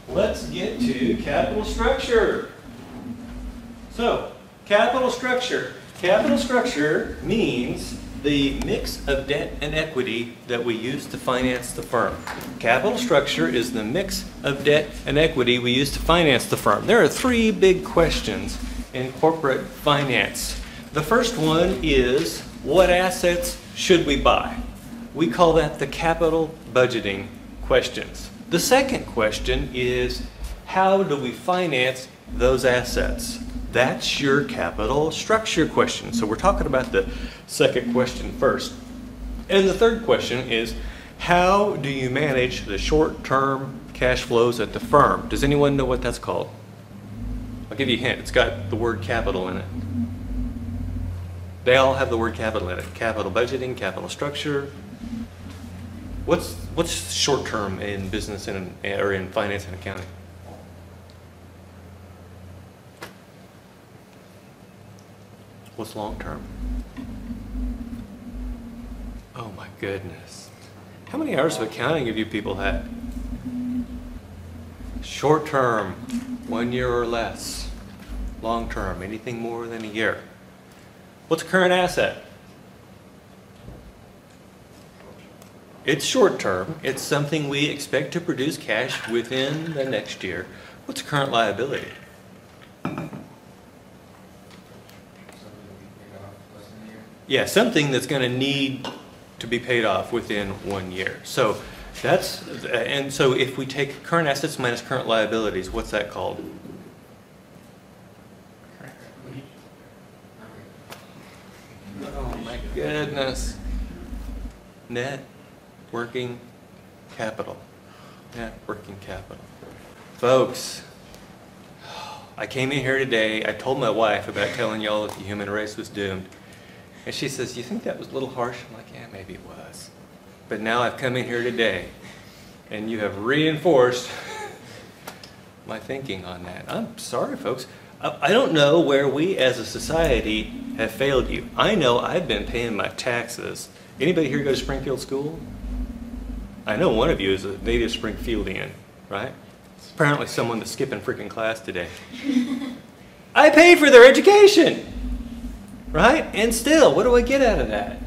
let's get to capital structure. So, capital structure. Capital structure means the mix of debt and equity that we use to finance the firm. Capital structure is the mix of debt and equity we use to finance the firm. There are three big questions in corporate finance. The first one is, what assets should we buy? We call that the capital budgeting questions. The second question is, how do we finance those assets? That's your capital structure question. So we're talking about the second question first. And the third question is, how do you manage the short-term cash flows at the firm? Does anyone know what that's called? I'll give you a hint. It's got the word capital in it. They all have the word capital in it. Capital budgeting, capital structure. What's short-term in business and or in finance and accounting? What's long-term? Oh my goodness. How many hours of accounting have you people had? Short-term, 1 year or less. Long-term, anything more than a year. What's a current asset? It's short-term. It's something we expect to produce cash within the next year. What's a current liability? Yeah, something that's going to need to be paid off within 1 year. So that's, and so if we take current assets minus current liabilities, what's that called? Oh my goodness. Net working capital. Net working capital. Folks, I came in here today, I told my wife about telling y'all that the human race was doomed. And she says, you think that was a little harsh? I'm like, yeah, maybe it was. But now I've come in here today, and you have reinforced my thinking on that. I'm sorry, folks. I don't know where we as a society have failed you. I know I've been paying my taxes. Anybody here go to Springfield School? I know one of you is a native Springfieldian, right? Apparently someone that's skipping freaking class today. I paid for their education. Right? And still, what do I get out of that?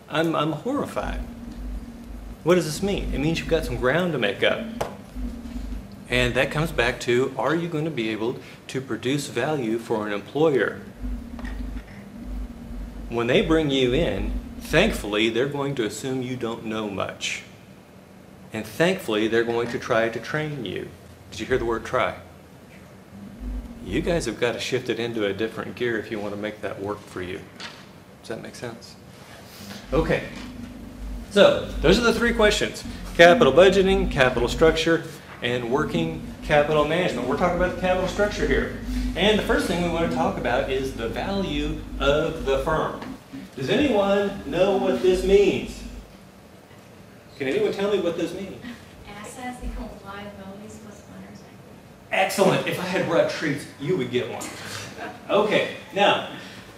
I'm horrified. What does this mean? It means you've got some ground to make up. And that comes back to, are you going to be able to produce value for an employer? When they bring you in, thankfully, they're going to assume you don't know much. And thankfully, they're going to try to train you. Did you hear the word try? You guys have got to shift it into a different gear if you want to make that work for you. Does that make sense? Okay. So, those are the three questions. Capital budgeting, capital structure, and working capital management. We're talking about the capital structure here. And the first thing we want to talk about is the value of the firm. Does anyone know what this means? Can anyone tell me what this means? Assets equal liabilities plus owners' equity. Excellent. If I had brought treats, you would get one. Okay, now,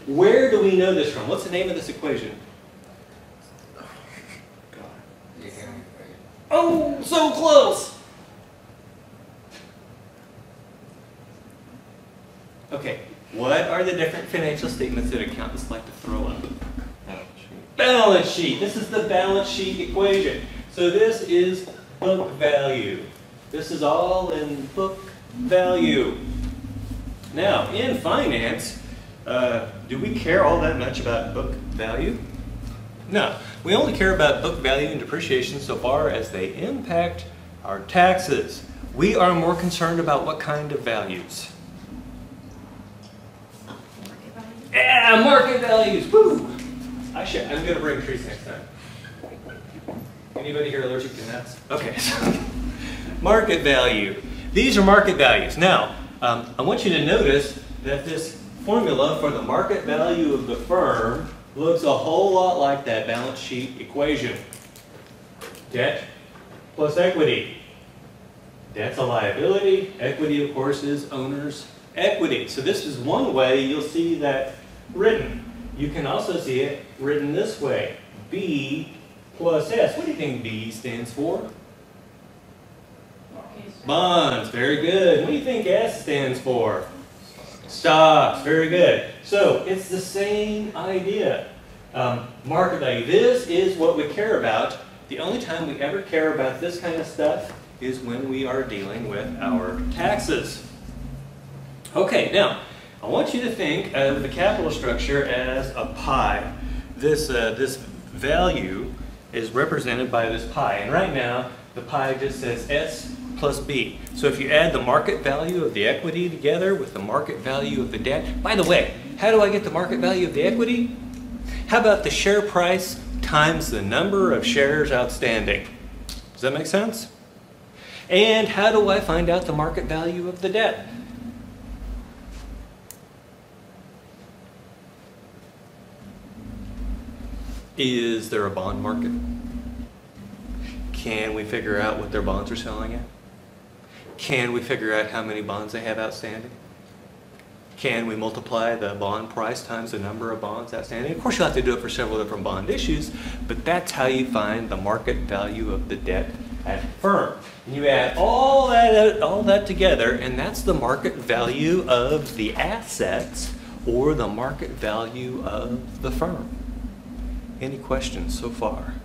where do we know this from? What's the name of this equation? Oh, so close! Okay, what are the different financial statements that accountants like to throw up? Balance sheet. This is the balance sheet equation. So this is book value. This is all in book value. Now, in finance, do we care all that much about book value? No. We only care about book value and depreciation so far as they impact our taxes. We are more concerned about what kind of values? Yeah, market values. Woo! I'm going to bring trees next time. Anybody here allergic to nuts? Okay, so market value. These are market values. Now, I want you to notice that this formula for the market value of the firm looks a whole lot like that balance sheet equation. Debt plus equity. Debt's a liability. Equity, of course, is owner's equity. So this is one way you'll see that written. You can also see it written this way. B plus S. What do you think B stands for? Bonds, very good. What do you think S stands for? Stocks, very good. So it's the same idea. Market value, this is what we care about. The only time we ever care about this kind of stuff is when we are dealing with our taxes. Okay, now, I want you to think of the capital structure as a pie. This value is represented by this pie. And right now, the pie just says S plus B. So if you add the market value of the equity together with the market value of the debt, by the way, how do I get the market value of the equity? How about the share price times the number of shares outstanding? Does that make sense? And how do I find out the market value of the debt? Is there a bond market? Can we figure out what their bonds are selling at? Can we figure out how many bonds they have outstanding? Can we multiply the bond price times the number of bonds outstanding? Of course, you'll have to do it for several different bond issues, but that's how you find the market value of the debt at the firm. And you add all that together, and that's the market value of the assets or the market value of the firm. Any questions so far?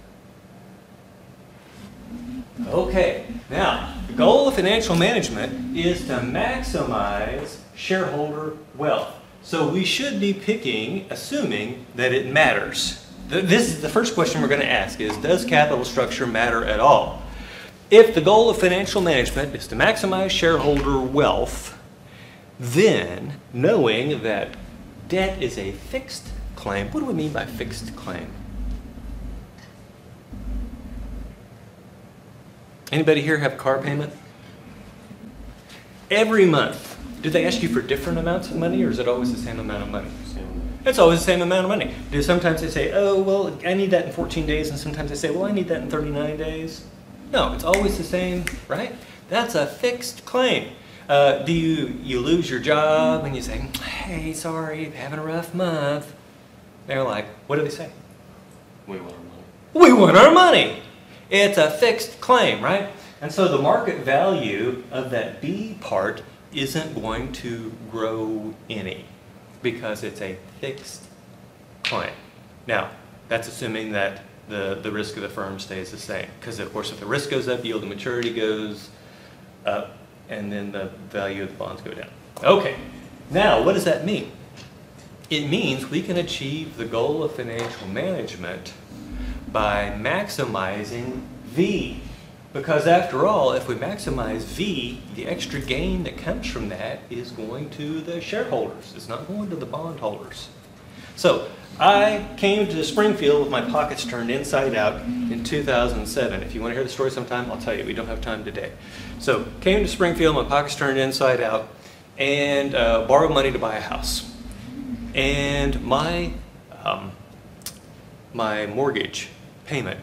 Okay, now, the goal of financial management is to maximize shareholder wealth. So we should be picking, assuming that it matters. This is the first question we're going to ask is, does capital structure matter at all? If the goal of financial management is to maximize shareholder wealth, then knowing that debt is a fixed claim, what do we mean by fixed claim? Anybody here have a car payment? Every month, do they ask you for different amounts of money, or is it always the same amount of money? It's always the same amount of money. Do sometimes they say, oh, well, I need that in 14 days, and sometimes they say, well, I need that in 39 days? No, it's always the same, right? That's a fixed claim. Do you lose your job, and you say, hey, sorry, having a rough month? They're like, what do they say? We want our money. We want our money. It's a fixed claim, right? And so the market value of that B part isn't going to grow any because it's a fixed claim. Now, that's assuming that the risk of the firm stays the same. Because, of course, if the risk goes up, yield to maturity goes up, and then the value of the bonds go down. Okay, now what does that mean? It means we can achieve the goal of financial management by maximizing V. Because after all, if we maximize V, the extra gain that comes from that is going to the shareholders. It's not going to the bondholders. So I came to Springfield with my pockets turned inside out in 2007. If you want to hear the story sometime, I'll tell you. We don't have time today. So came to Springfield, my pockets turned inside out, and borrowed money to buy a house. And my mortgage payment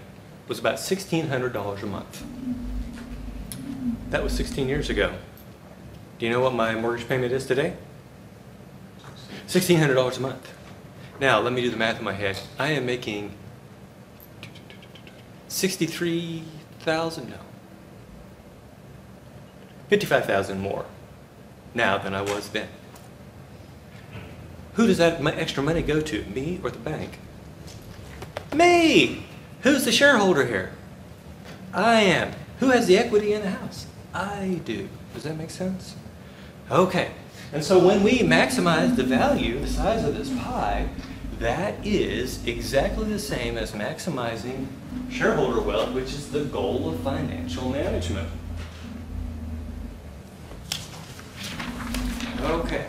was about $1,600 a month. That was 16 years ago. Do you know what my mortgage payment is today? $1,600 a month. Now, let me do the math in my head. I am making $63,000, no, $55,000 more now than I was then. Who does that extra money go to, me or the bank? Me! Who's the shareholder here? I am. Who has the equity in the house? I do. Does that make sense? Okay. And so when we maximize the value, the size of this pie, that is exactly the same as maximizing shareholder wealth, which is the goal of financial management. Okay.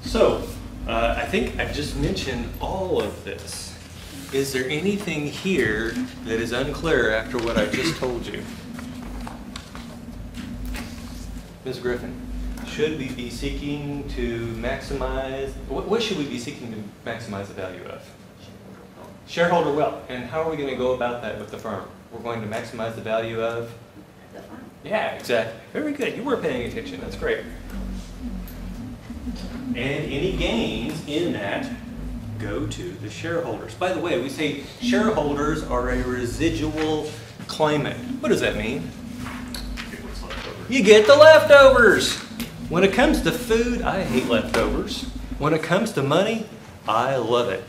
So, I think I've just mentioned all of this. Is there anything here that is unclear after what I just told you? Ms. Griffin, should we be seeking to maximize, what should we be seeking to maximize the value of? Shareholder wealth. And how are we going to go about that with the firm? We're going to maximize the value of? The firm. Yeah, exactly. Very good. You were paying attention. That's great. And any gains in that go to the shareholders. By the way, we say shareholders are a residual claimant. What does that mean? You get the leftovers. When it comes to food, I hate leftovers. When it comes to money, I love it.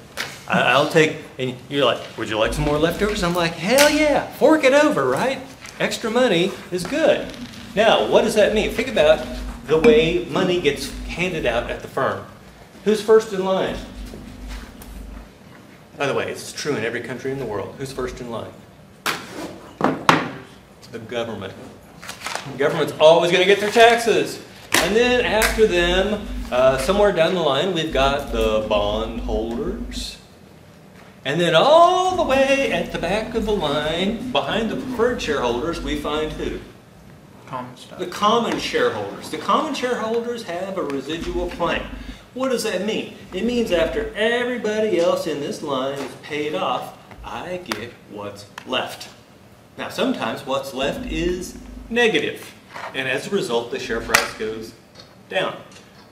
I'll take, and you're like, would you like some more leftovers? I'm like, hell yeah, fork it over, right? Extra money is good. Now, what does that mean? Think about the way money gets handed out at the firm. Who's first in line? By the way, it's true in every country in the world. Who's first in line? The government. The government's always going to get their taxes. And then after them, somewhere down the line, we've got the bondholders. And then all the way at the back of the line, behind the preferred shareholders, we find who? Common stock. The common shareholders. The common shareholders have a residual claim. What does that mean? It means after everybody else in this line is paid off, I get what's left. Now, sometimes what's left is negative, and as a result, the share price goes down.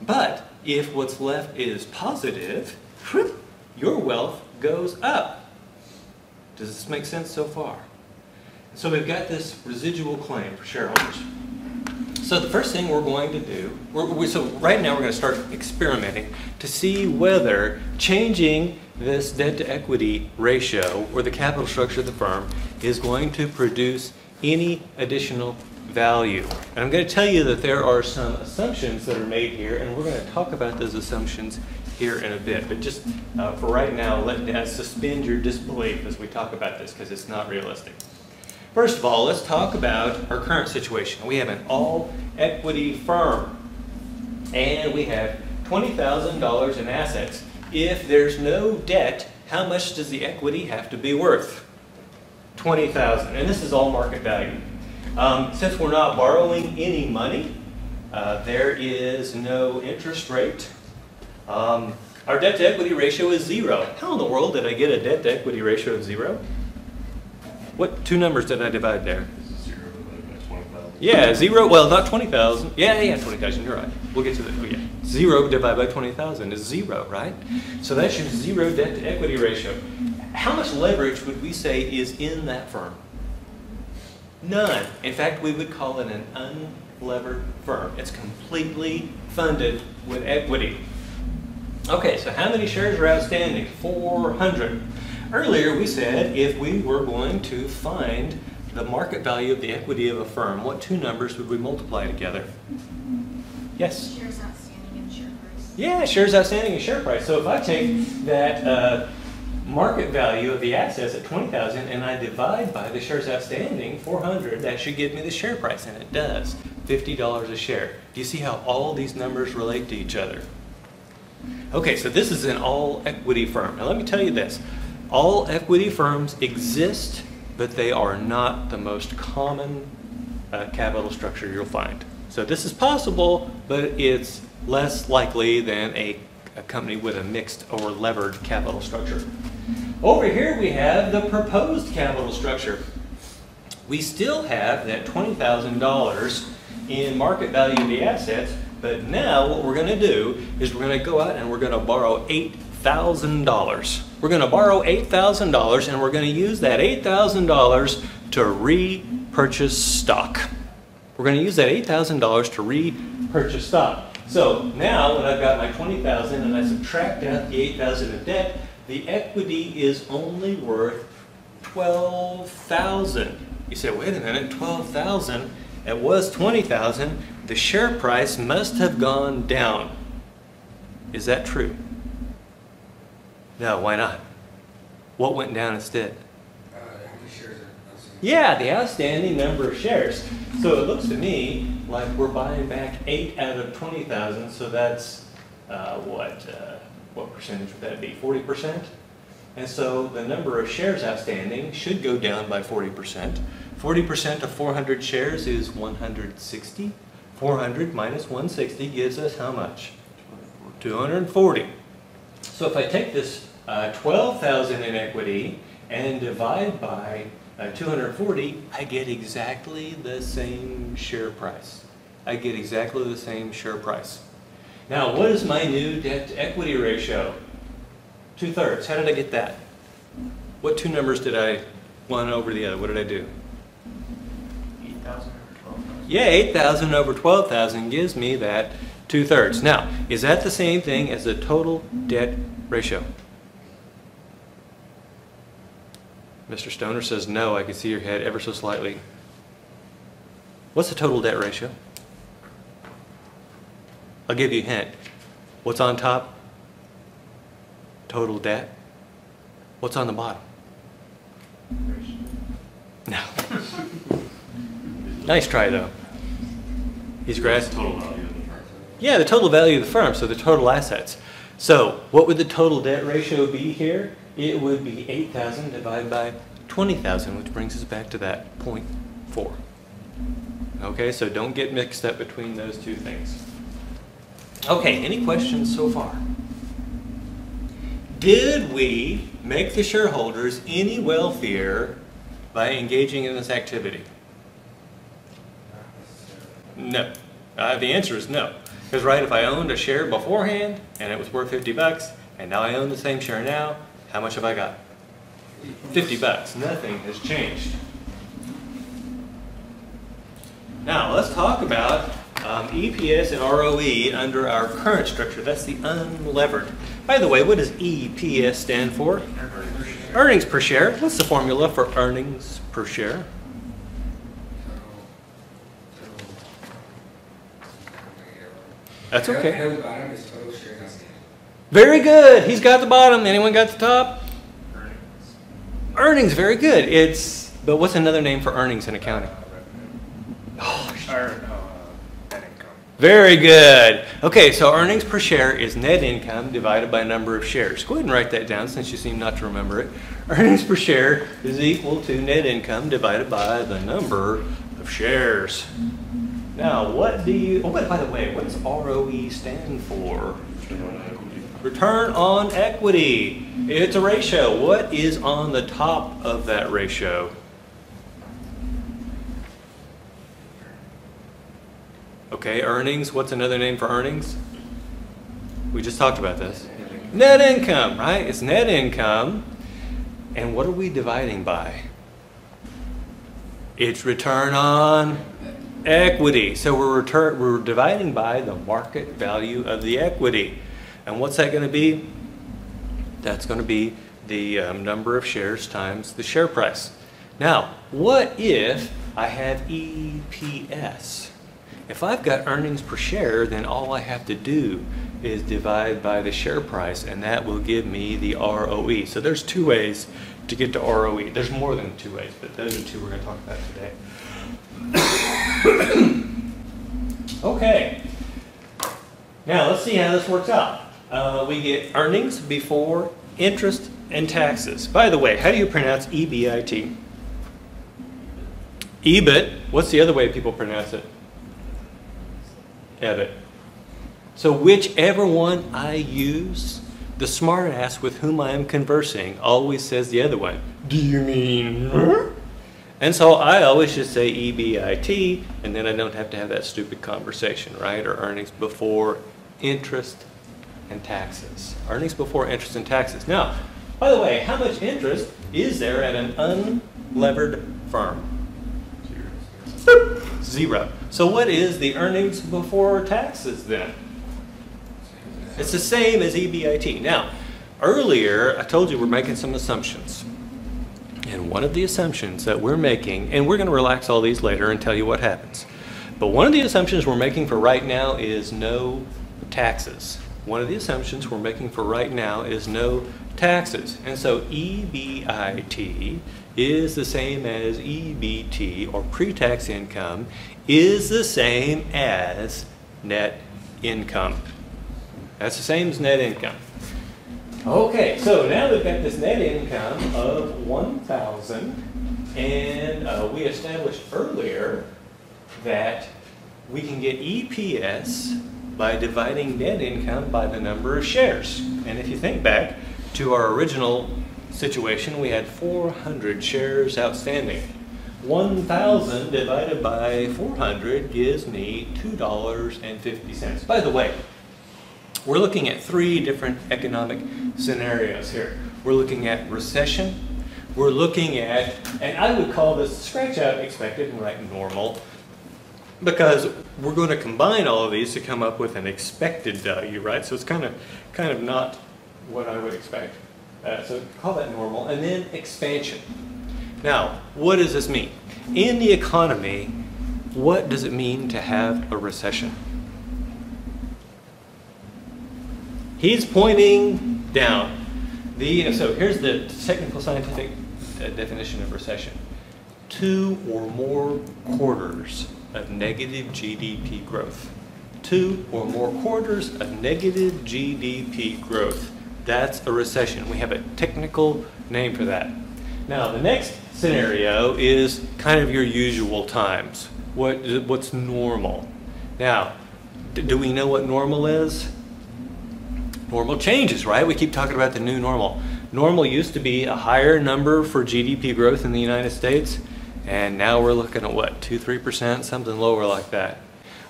But if what's left is positive, your wealth goes up. Does this make sense so far? So we've got this residual claim for shareholders. So the first thing we're going to do, so right now we're going to start experimenting to see whether changing this debt to equity ratio or the capital structure of the firm is going to produce any additional value. And I'm going to tell you that there are some assumptions that are made here, and we're going to talk about those assumptions here in a bit. But just for right now, suspend your disbelief as we talk about this, because it's not realistic. First of all, let's talk about our current situation. We have an all-equity firm, and we have $20,000 in assets. If there's no debt, how much does the equity have to be worth? $20,000, and this is all market value. Since we're not borrowing any money, there is no interest rate. Our debt to equity ratio is 0. How in the world did I get a debt to equity ratio of 0? What two numbers did I divide there? 0 divided by 20,000. Yeah, 0, well, not 20,000. Yeah, 20,000, you're right. We'll get to that. Oh, yeah. 0 divided by 20,000 is 0, right? So that's your 0 debt to equity ratio. How much leverage would we say is in that firm? None. In fact, we would call it an unlevered firm. It's completely funded with equity. Okay, so how many shares are outstanding? 400. Earlier we said if we were going to find the market value of the equity of a firm, what two numbers would we multiply together? Yes? Shares outstanding and share price. Yeah, shares outstanding and share price. So if I take that market value of the assets at 20,000 and I divide by the shares outstanding, 400, that should give me the share price, and it does, $50 a share. Do you see how all these numbers relate to each other? Okay, so this is an all-equity firm. Now let me tell you this. All equity firms exist, but they are not the most common capital structure you'll find. So this is possible, but it's less likely than a company with a mixed or levered capital structure. Over here we have the proposed capital structure. We still have that $20,000 in market value of the assets, but now what we're going to do is we're going to go out and we're going to borrow $8,000. We're going to borrow $8,000 and we're going to use that $8,000 to repurchase stock. We're going to use that $8,000 to repurchase stock. So now when I've got my $20,000 and I subtract out the $8,000 of debt, the equity is only worth $12,000. You say, wait a minute, $12,000? It was $20,000. The share price must have gone down. Is that true? No, why not? What went down instead? How many shares are outstanding? Yeah, the outstanding number of shares. So it looks to me like we're buying back 8 out of 20,000, so that's what percentage would that be? 40%? And so the number of shares outstanding should go down by 40%. 40% of 400 shares is 160. 400 minus 160 gives us how much? 240. So if I take this 12,000 in equity and divide by 240, I get exactly the same share price. I get exactly the same share price. Now, what is my new debt to equity ratio? 2/3. How did I get that? What two numbers did I one over the other? What did I do? 8,000 over 12,000. Yeah, 8,000 over 12,000 gives me that 2/3. Now, is that the same thing as the total debt ratio? Mr. Stoner says no. I can see your head ever so slightly. What's the total debt ratio? I'll give you a hint. What's on top? Total debt. What's on the bottom? No. Nice try, though. He's grasping. Total value of the firm. Yeah, the total value of the firm, so the total assets. So what would the total debt ratio be here? It would be 8,000 divided by 20,000, which brings us back to that 0.4. Okay, so don't get mixed up between those two things. Okay, any questions so far? Did we make the shareholders any wealthier by engaging in this activity? No. The answer is no. Because, right, if I owned a share beforehand and it was worth 50 bucks, and now I own the same share now, how much have I got? 50 bucks. Nothing has changed. Now, let's talk about EPS and ROE under our current structure. That's the unlevered. By the way, what does EPS stand for? Earnings per share. What's the formula for earnings per share? That's okay. I know the bottom is total shares outstanding. Very good. He's got the bottom. Anyone got the top? Earnings. Very good. But what's another name for earnings in accounting? Oh, Net income. very good. Okay, so earnings per share is net income divided by number of shares. Go ahead and write that down since you seem not to remember it. Earnings per share is equal to net income divided by the number of shares. Now, what do you, oh, but by the way, what does ROE stand for? Return on equity. It's a ratio. What is on the top of that ratio? Okay, earnings. What's another name for earnings? We just talked about this. Net income, right? It's net income. And what are we dividing by? It's return on equity. So we're dividing by the market value of the equity. And what's that going to be? That's going to be the number of shares times the share price. Now, what if I have EPS? If I've got earnings per share, then all I have to do is divide by the share price, and that will give me the ROE. So there's two ways to get to ROE. There's more than two ways, but those are two we're going to talk about today. Okay. Now let's see how this works out. We get earnings before interest and taxes. By the way, how do you pronounce EBIT? EBIT. What's the other way people pronounce it? EBIT. So whichever one I use, the smartass with whom I am conversing always says the other one. Do you mean? And so I always just say EBIT, and then I don't have to have that stupid conversation, right? Or earnings before interest and taxes. Earnings before interest and taxes. Now, by the way, how much interest is there at an unlevered firm? Zero. So what is the earnings before taxes then? It's the same as EBIT. Now, earlier I told you we're making some assumptions. And one of the assumptions that we're making, and we're going to relax all these later and tell you what happens. But one of the assumptions we're making for right now is no taxes. One of the assumptions we're making for right now is no taxes. And so EBIT is the same as EBT, or pre-tax income, is the same as net income. That's the same as net income. Okay, so now we've got this net income of 1,000, and we established earlier that we can get EPS by dividing net income by the number of shares. And if you think back to our original situation, we had 400 shares outstanding. 1,000 divided by 400 gives me $2.50. By the way, we're looking at three different economic scenarios here. We're looking at recession. We're looking at, and I would call this, scratch out expected and write normal. because we're going to combine all of these to come up with an expected value, right? So it's kind of not what I would expect. So call that normal. And then expansion. Now, what does this mean? In the economy, what does it mean to have a recession? He's pointing down. So here's the technical scientific definition of recession. 2 or more quarters of negative GDP growth. 2 or more quarters of negative GDP growth. That's a recession. We have a technical name for that. Now, the next scenario is kind of your usual times. What's normal? Now, do we know what normal is? Normal changes, right? We keep talking about the new normal. Normal used to be a higher number for GDP growth in the United States, and now we're looking at what, 2-3%, something lower like that.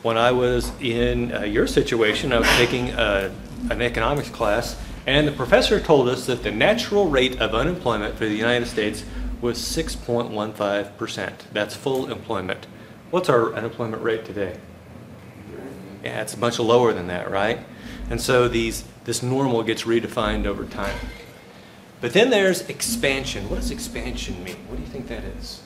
When I was in your situation, I was taking an economics class, and the professor told us that the natural rate of unemployment for the United States was 6.15%. That's full employment. What's our unemployment rate today? Yeah, it's much lower than that, right? And so this normal gets redefined over time. But then there's expansion. What does expansion mean? What do you think that is?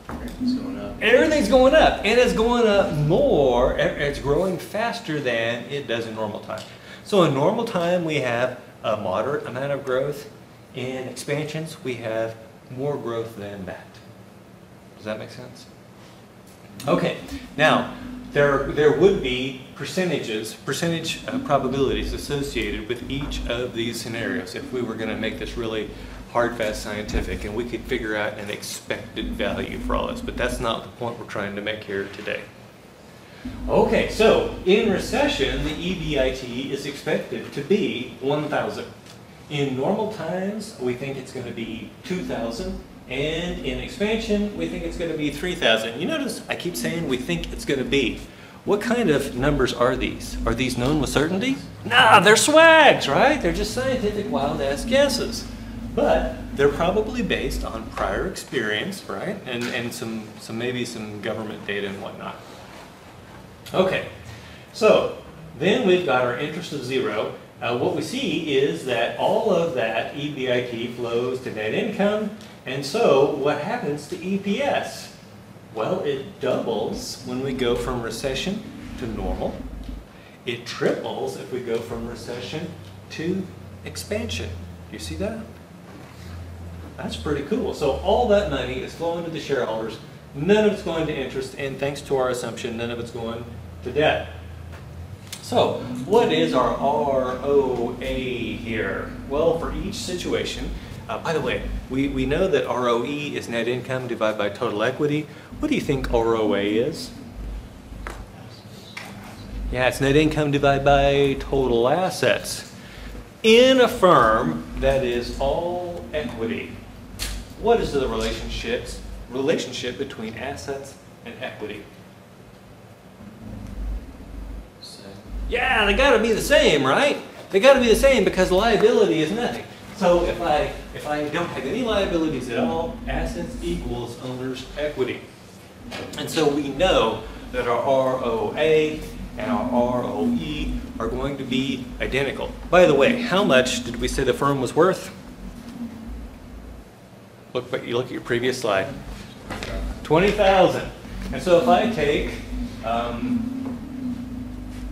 Everything's going up. Everything's going up, and it's going up more. It's growing faster than it does in normal time. So in normal time, we have a moderate amount of growth. In expansions, we have more growth than that. Does that make sense? Okay, now there would be percentage probabilities associated with each of these scenarios if we were going to make this really hard, fast scientific, and we could figure out an expected value for all this, but that's not the point we're trying to make here today. Okay, so in recession, the EBIT is expected to be 1,000. In normal times, we think it's going to be 2,000. And in expansion, we think it's going to be 3,000. You notice I keep saying we think it's going to be. What kind of numbers are these? Are these known with certainty? Nah, they're swags, right? They're just scientific wild-ass guesses. But they're probably based on prior experience, right? And some maybe some government data and whatnot. Okay, so then we've got our interest of 0. What we see is that all of that EBIT flows to net income. And so what happens to EPS? Well, it doubles when we go from recession to normal. It triples if we go from recession to expansion. Do you see that? That's pretty cool. So all that money is flowing to the shareholders. None of it's going to interest, and thanks to our assumption, none of it's going to debt. So what is our ROA here? Well, for each situation, by the way, we know that ROE is net income divided by total equity. What do you think ROA is? Yeah, it's net income divided by total assets. In a firm that is all equity, what is the relationship between assets and equity? Yeah, they got to be the same, right? They got to be the same because liability is nothing. So if I don't have any liabilities at all, assets equals owner's equity. And so we know that our ROA and our ROE are going to be identical. By the way, how much did we say the firm was worth? You look at your previous slide. 20,000. And so if I take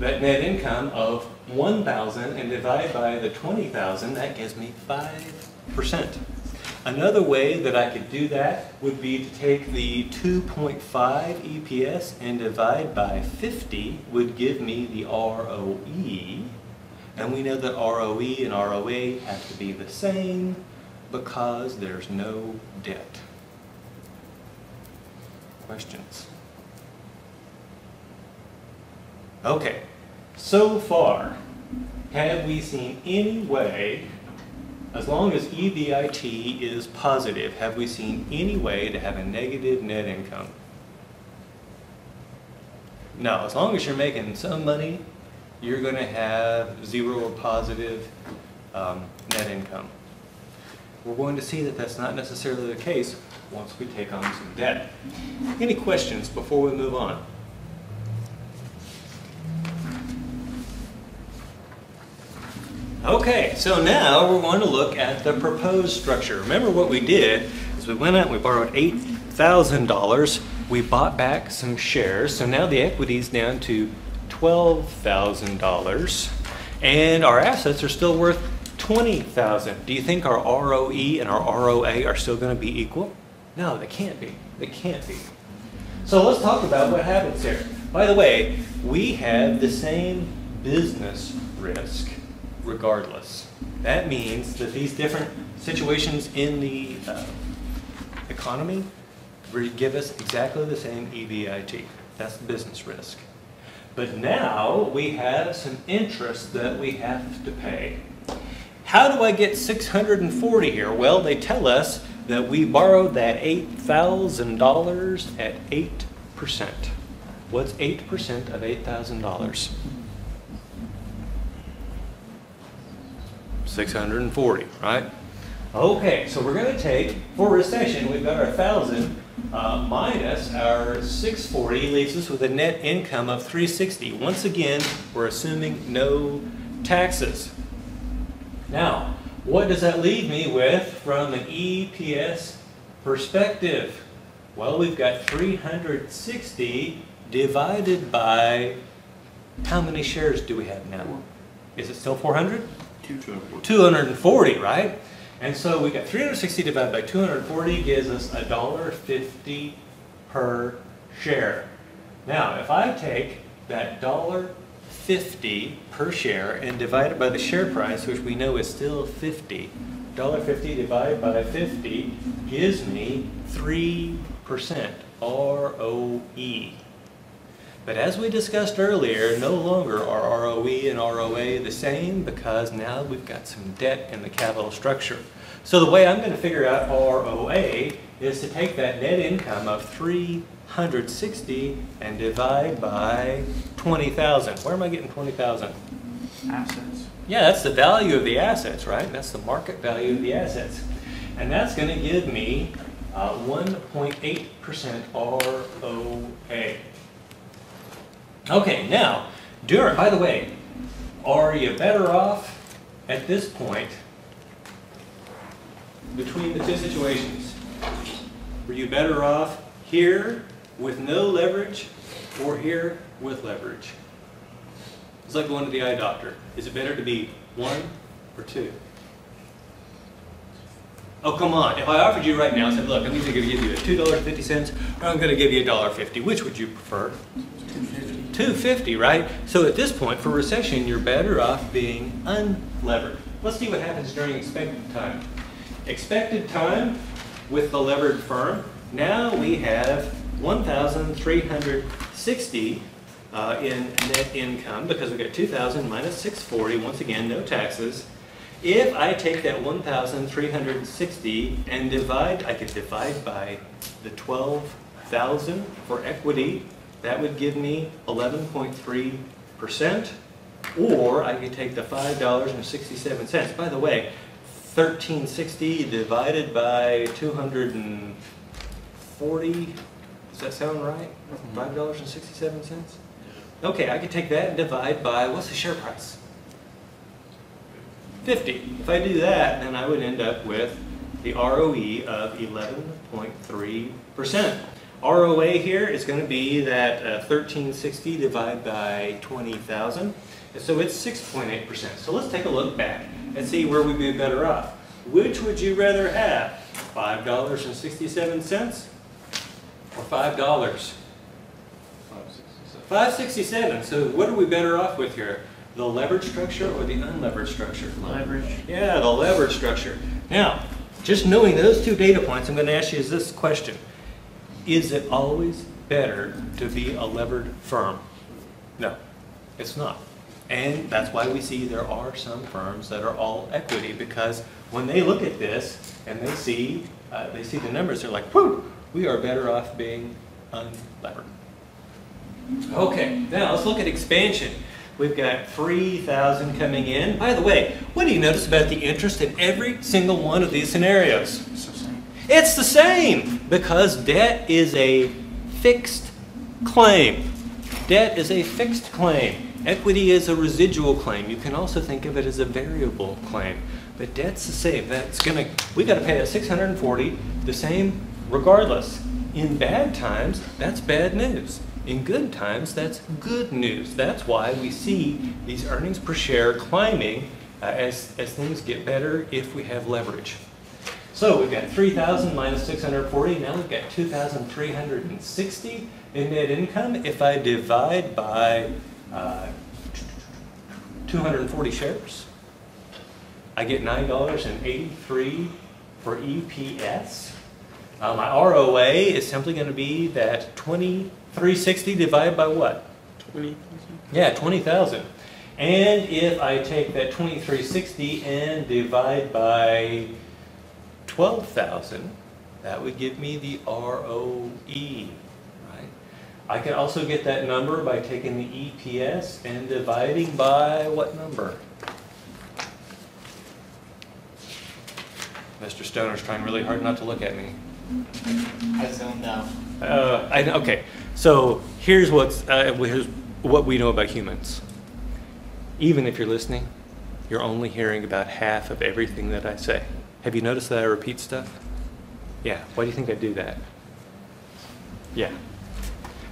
that net income of 1,000 and divide by the 20,000, that gives me 5%. Another way that I could do that would be to take the 2.5 EPS and divide by 50 would give me the ROE. And we know that ROE and ROA have to be the same because there's no debt. Questions? Okay, so far, have we seen any way, as long as EBIT is positive, have we seen any way to have a negative net income? No, as long as you're making some money, you're going to have 0 or positive net income. We're going to see that that's not necessarily the case once we take on some debt. Any questions before we move on? Okay, so now we're going to look at the proposed structure. Remember what we did is we went out and we borrowed $8,000. We bought back some shares, so now the equity is down to $12,000, and our assets are still worth $20,000. Do you think our ROE and our ROA are still going to be equal? No, they can't be. They can't be. So let's talk about what happens here. By the way, we have the same business risk regardless. That means that these different situations in the economy give us exactly the same EBIT. That's the business risk. But now we have some interest that we have to pay. How do I get 640 here? Well, they tell us that we borrowed that $8,000 at 8%. What's 8% of $8,000? 640, right? Okay, so we're going to take, for recession, we've got our 1,000 minus our 640 leaves us with a net income of 360. Once again, we're assuming no taxes. Now, what does that leave me with from an EPS perspective? Well, we've got 360 divided by, how many shares do we have now? Is it still 400? 240, right? And so we got 360 divided by 240 gives us $1.50 per share. Now, if I take that $1.50 per share and divide it by the share price, which we know is still 50, $1.50 divided by 50 gives me 3% ROE. But as we discussed earlier, no longer are ROE and ROA the same because now we've got some debt in the capital structure. So the way I'm going to figure out ROA is to take that net income of 360 and divide by 20,000. Where am I getting 20,000? Assets. Yeah, that's the value of the assets, right? That's the market value of the assets. And that's going to give me 1.8% ROA. Okay, now, by the way, are you better off at this point between the two situations? Were you better off here with no leverage or here with leverage? It's like going to the eye doctor. Is it better to be 1 or 2? Oh, come on. If I offered you right now and said, look, I'm either going to give you a $2.50 or I'm going to give you $1.50, which would you prefer? $2.50, right? So at this point, for recession, you're better off being unlevered. Let's see what happens during expected time. Expected time with the levered firm, now we have 1,360 in net income because we got 2,000 minus 640, once again, no taxes. If I take that 1,360 and I could divide by the 12,000 for equity, that would give me 11.3%, or I could take the $5.67. By the way, 1,360 divided by 240, does that sound right? $5.67? Okay, I could take that and divide by, what's the share price? 50. If I do that, then I would end up with the ROE of 11.3%. ROA here is going to be that 1,360 divided by 20,000. So it's 6.8%. So let's take a look back and see where we'd be better off. Which would you rather have? $5.67 or $5? $5.67. So what are we better off with here? The leverage structure or the unlevered structure? Leverage. Yeah, the leverage structure. Now, just knowing those two data points, I'm going to ask you this question. Is it always better to be a levered firm? No, it's not. And that's why we see there are some firms that are all equity, because when they look at this and they see the numbers, they're like, whew, we are better off being unlevered. Okay, now let's look at expansion. We've got 3,000 coming in. By the way, what do you notice about the interest in every single one of these scenarios? It's the same. It's the same. Because debt is a fixed claim. Debt is a fixed claim. Equity is a residual claim. You can also think of it as a variable claim. But debt's the same. We got to pay that $640 the same regardless. In bad times, that's bad news. In good times, that's good news. That's why we see these earnings per share climbing as things get better if we have leverage. So we've got 3,000 minus 640. Now we've got 2,360 in net income. If I divide by 240 shares, I get $9.83 for EPS. My ROA is simply going to be that 2,360 divided by what? 20. Yeah, 20,000. And if I take that 2,360 and divide by 12,000, that would give me the ROE, right? I can also get that number by taking the EPS and dividing by what number? Mr. Stoner's trying really hard not to look at me. I zoned out. Okay, so here's what we know about humans. Even if you're listening, you're only hearing about half of everything that I say. Have you noticed that I repeat stuff? Yeah, why do you think I do that? Yeah.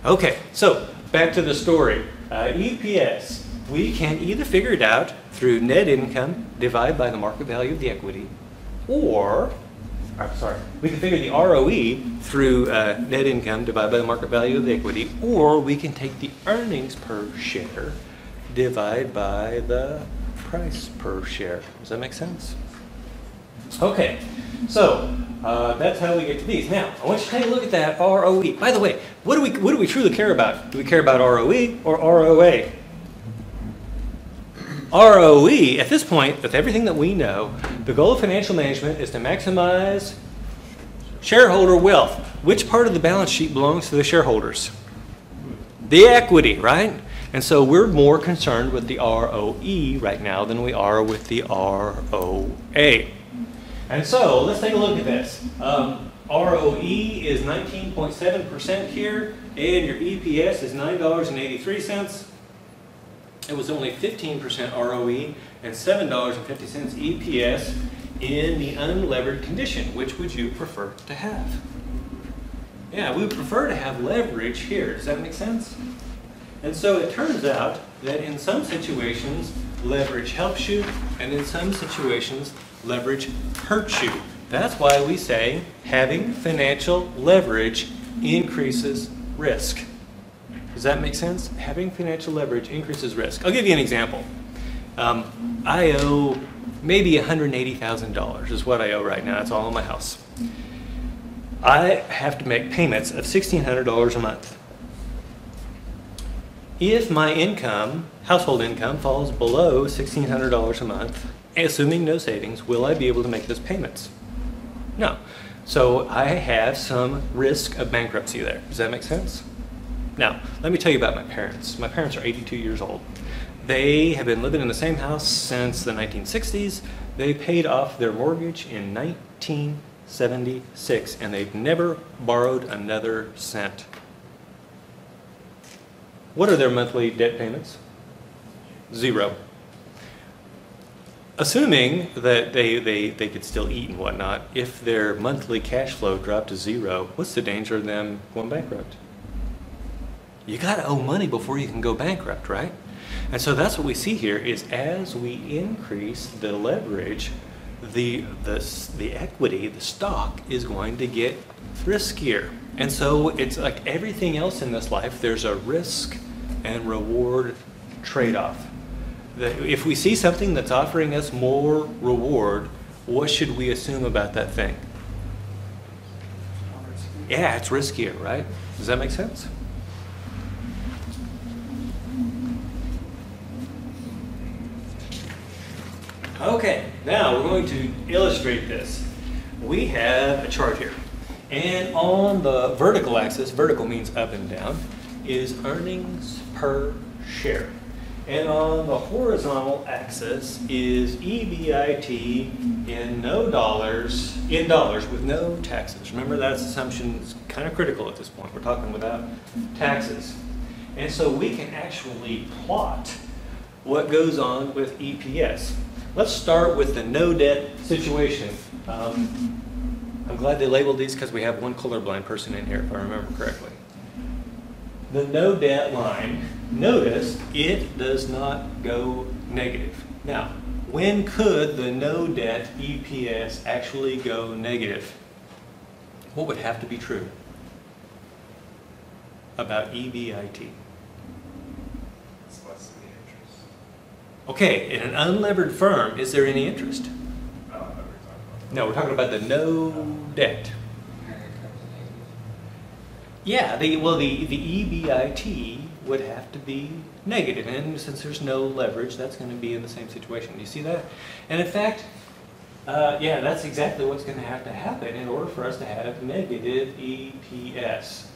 Okay, so back to the story. EPS, we can either figure it out through net income divided by the market value of the equity, or, we can figure the ROE through net income divided by the market value of the equity, or we can take the earnings per share divided by the price per share. Does that make sense? Okay, so that's how we get to these. Now, I want you to take a look at that ROE. By the way, what do we truly care about? Do we care about ROE or ROA? ROE, at this point, with everything that we know, the goal of financial management is to maximize shareholder wealth. Which part of the balance sheet belongs to the shareholders? The equity, right? And so we're more concerned with the ROE right now than we are with the ROA. And so let's take a look at this. ROE is 19.7% here, and your EPS is $9.83. It was only 15% ROE and $7.50 EPS in the unlevered condition. Which would you prefer to have? Yeah, we would prefer to have leverage here. Does that make sense? And so it turns out that in some situations, leverage helps you, and in some situations, leverage hurts you. That's why we say having financial leverage increases risk. Does that make sense? Having financial leverage increases risk. I'll give you an example. I owe maybe $180,000 is what I owe right now. It's all in my house. I have to make payments of $1,600 a month. If my income, household income, falls below $1,600 a month, assuming no savings, will I be able to make those payments? No. So I have some risk of bankruptcy there. Does that make sense? Now, let me tell you about my parents. My parents are 82 years old. They have been living in the same house since the 1960s. They paid off their mortgage in 1976, and they've never borrowed another cent. What are their monthly debt payments? 0. Assuming that they could still eat and whatnot, if their monthly cash flow dropped to 0, what's the danger of them going bankrupt? You got to owe money before you can go bankrupt, right? And so that's what we see here is as we increase the leverage, the equity, the stock is going to get riskier. And so it's like everything else in this life, there's a risk and reward trade-off. If we see something that's offering us more reward, what should we assume about that thing? Yeah, it's riskier, right? Does that make sense? Okay, now we're going to illustrate this. We have a chart here, and on the vertical axis, vertical means up and down, is earnings per share. And on the horizontal axis is EBIT in dollars with no taxes. Remember, that assumption is kind of critical at this point. We're talking without taxes. And so we can actually plot what goes on with EPS. Let's start with the no debt situation. I'm glad they labeled these because we have one colorblind person in here, if I remember correctly. The no debt line, notice it does not go negative. Now, when could the no debt EPS actually go negative? What would have to be true about EBIT? It's less than the interest. Okay, in an unlevered firm, is there any interest? No, we're talking about the no debt. Yeah, the EBIT would have to be negative, and since there's no leverage, that's going to be in the same situation. Do you see that? And in fact, yeah, that's exactly what's going to happen in order for us to have negative EPS.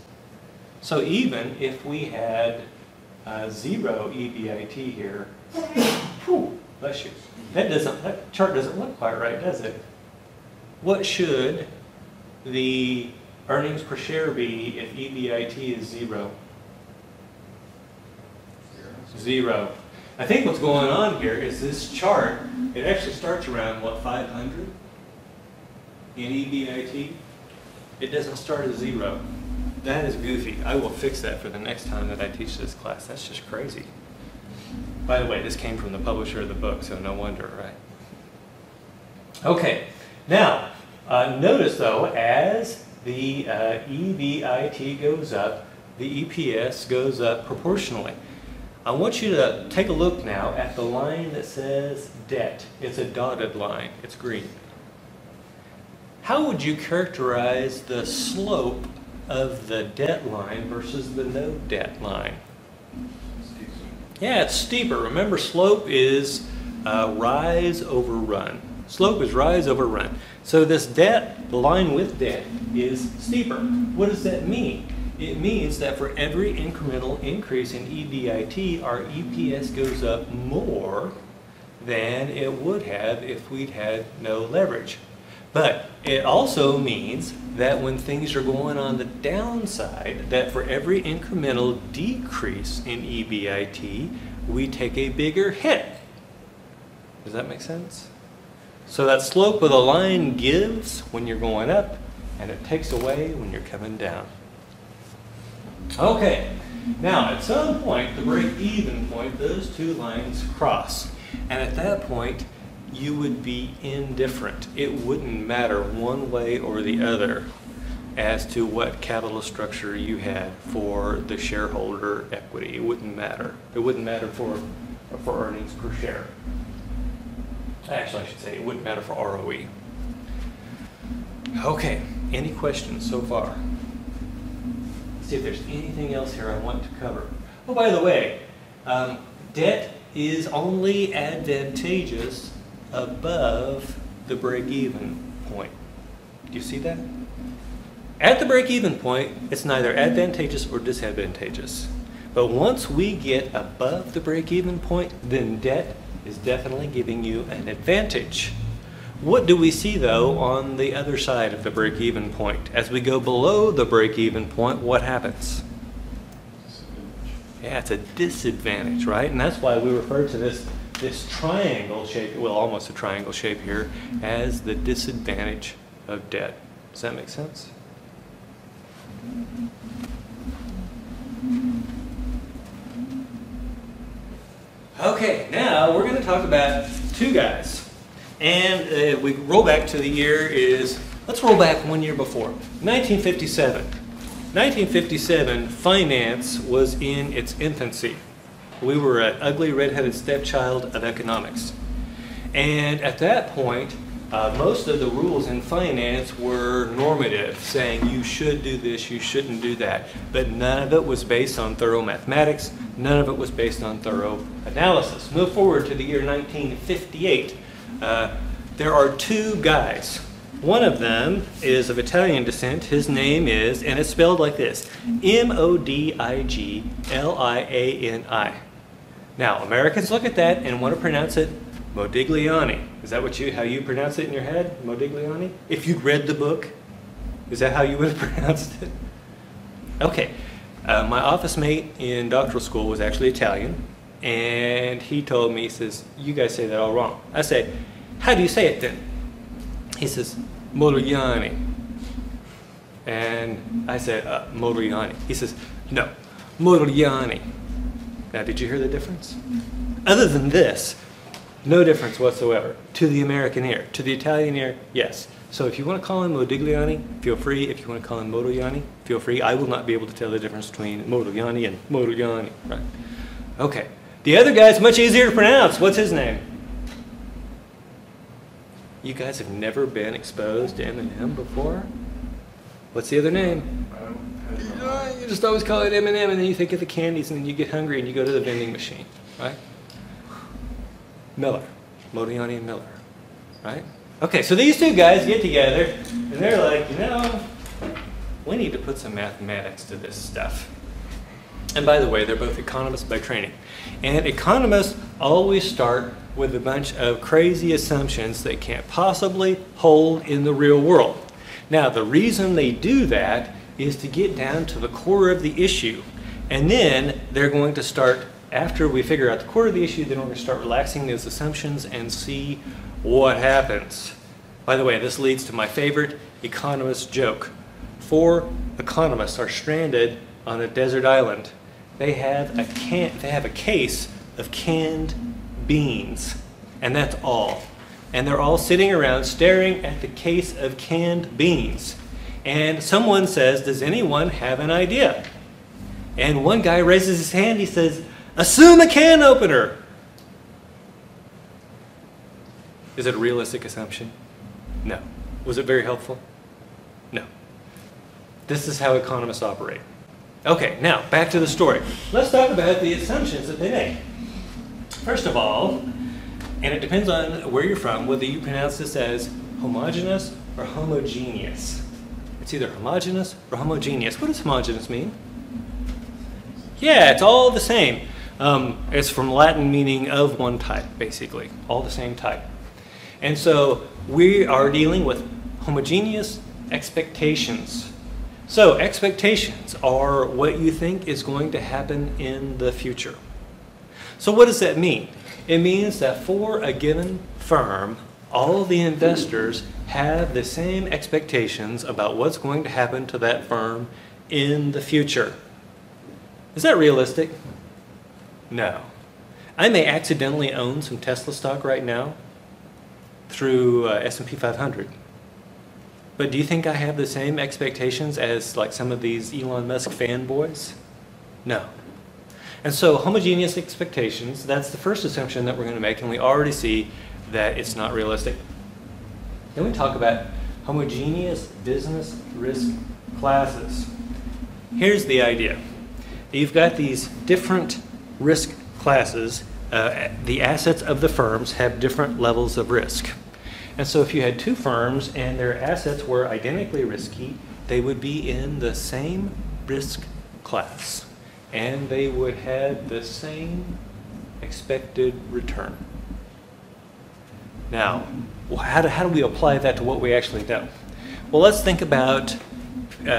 So even if we had 0 EBIT here, whew, bless you, that chart doesn't look quite right, does it? What should the earnings per share be if EBIT is 0? 0. I think what's going on here is this chart, it actually starts around, what, 500 in EBIT? It doesn't start at 0. That is goofy. I will fix that for the next time that I teach this class. That's just crazy. By the way, this came from the publisher of the book, so no wonder, right? Okay, now, notice though, as the EBIT goes up, the EPS goes up proportionally. I want you to take a look now at the line that says debt. It's a dotted line. It's green. How would you characterize the slope of the debt line versus the no debt line? Yeah, it's steeper. Remember, slope is rise over run. Slope is rise over run. So this debt, the line with debt, is steeper. What does that mean? It means that for every incremental increase in EBIT, our EPS goes up more than it would have if we'd had no leverage. But it also means that when things are going on the downside, that for every incremental decrease in EBIT, we take a bigger hit. Does that make sense? So that slope of the line gives when you're going up, and it takes away when you're coming down. Okay, now at some point, the break-even point, those two lines cross. And at that point, you would be indifferent. It wouldn't matter one way or the other as to what capital structure you had for the shareholder equity. It wouldn't matter. It wouldn't matter for earnings per share. Actually, I should say it wouldn't matter for ROE. Okay, any questions so far? See if there's anything else here I want to cover. Oh, by the way, debt is only advantageous above the break-even point. Do you see that? At the break-even point, it's neither advantageous or disadvantageous. But once we get above the break-even point, then debt is definitely giving you an advantage. What do we see, though, on the other side of the break-even point? As we go below the break-even point, what happens? Yeah, it's a disadvantage, right? And that's why we refer to this triangle shape, well, almost a triangle shape here, as the disadvantage of debt. Does that make sense? Okay, now we're going to talk about two guys. And we roll back to the year let's roll back 1 year before, 1957. 1957, finance was in its infancy. We were an ugly red-headed stepchild of economics. And at that point, most of the rules in finance were normative, saying you should do this, you shouldn't do that. But none of it was based on thorough mathematics. None of it was based on thorough analysis. Move forward to the year 1958. There are two guys. One of them is of Italian descent. His name is, and it's spelled like this, Modigliani. Now, Americans look at that and want to pronounce it Modigliani. Is that how you pronounce it in your head? Modigliani? If you'd read the book, is that how you would have pronounced it? Okay. My office mate in doctoral school was actually Italian, and he told me, he says, you guys say that all wrong. I say, how do you say it then? He says, Modigliani. And I said, Modigliani. He says, no, Modigliani. Now, did you hear the difference? Other than this, no difference whatsoever to the American ear. To the Italian ear, yes. So if you want to call him Modigliani, feel free. If you want to call him Modigliani, feel free. I will not be able to tell the difference between Modigliani and Modigliani. Right? Okay. The other guy's much easier to pronounce. What's his name? You guys have never been exposed to M&M before? What's the other name? You just always call it M&M, and then you think of the candies, and then you get hungry, and you go to the vending machine, right? Miller. Modigliani and Miller, right? Okay, so these two guys get together, and they're like, you know, we need to put some mathematics to this stuff. And by the way, they're both economists by training. And economists always start with a bunch of crazy assumptions that can't possibly hold in the real world. Now, the reason they do that is to get down to the core of the issue. And then they're going to start, after we figure out the core of the issue, then we're going to start relaxing those assumptions and see what happens. By the way, this leads to my favorite economist joke. 4 economists are stranded on a desert island. They have a case of canned beans, and that's all. And they're all sitting around staring at the case of canned beans. And someone says, does anyone have an idea? And one guy raises his hand, he says, assume a can opener. Is it a realistic assumption? No. Was it very helpful? No. This is how economists operate. Okay, now back to the story. Let's talk about the assumptions that they make. First of all, and it depends on where you're from, whether you pronounce this as homogeneous or homogeneous. It's either homogeneous or homogeneous. What does homogeneous mean? Yeah, it's all the same. It's from Latin meaning of one type, basically. All the same type. And so we are dealing with homogeneous expectations. So expectations are what you think is going to happen in the future. So what does that mean? It means that for a given firm, all the investors have the same expectations about what's going to happen to that firm in the future. Is that realistic? No. I may accidentally own some Tesla stock right now through S&P 500. But do you think I have the same expectations as like some of these Elon Musk fanboys? No. And so homogeneous expectations, that's the first assumption that we're going to make, and we already see that it's not realistic. Then we talk about homogeneous business risk classes. Here's the idea. You've got these different risk classes. The assets of the firms have different levels of risk. And so if you had 2 firms and their assets were identically risky, they would be in the same risk class. And they would have the same expected return. Now, how do we apply that to what we actually know? Well, let's think about,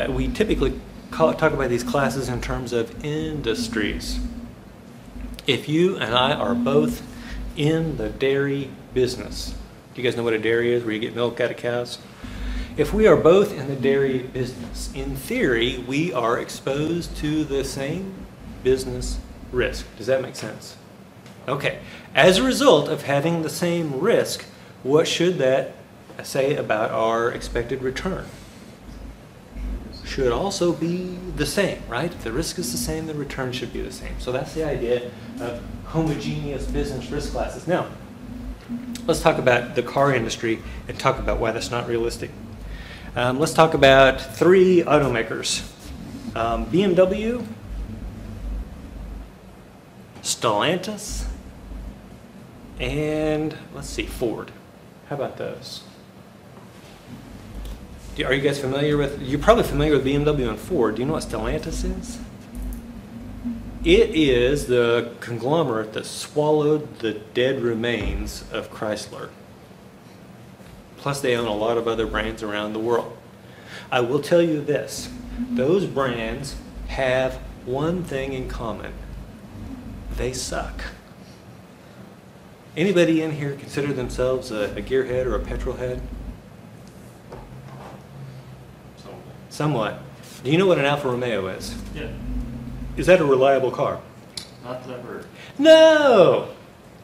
we typically talk about these classes in terms of industries. If you and I are both in the dairy business, do you guys know what a dairy is, where you get milk out of cows? If we are both in the dairy business, in theory, we are exposed to the same business risk. Does that make sense? Okay. As a result of having the same risk, what should that say about our expected return? Should also be the same, right? If the risk is the same, the return should be the same. So that's the idea of homogeneous business risk classes. Now, let's talk about the car industry and talk about why that's not realistic. Let's talk about 3 automakers. BMW, Stellantis, and let's see, Ford. How about those? Are you guys familiar with, you're probably familiar with BMW and Ford. Do you know what Stellantis is? It is the conglomerate that swallowed the dead remains of Chrysler. Plus, they own a lot of other brands around the world. I will tell you this. Those brands have one thing in common. They suck. Anybody in here consider themselves a gearhead or a petrol head? Somewhat. Do you know what an Alfa Romeo is? Yeah. Is that a reliable car? Not that I've heard. No!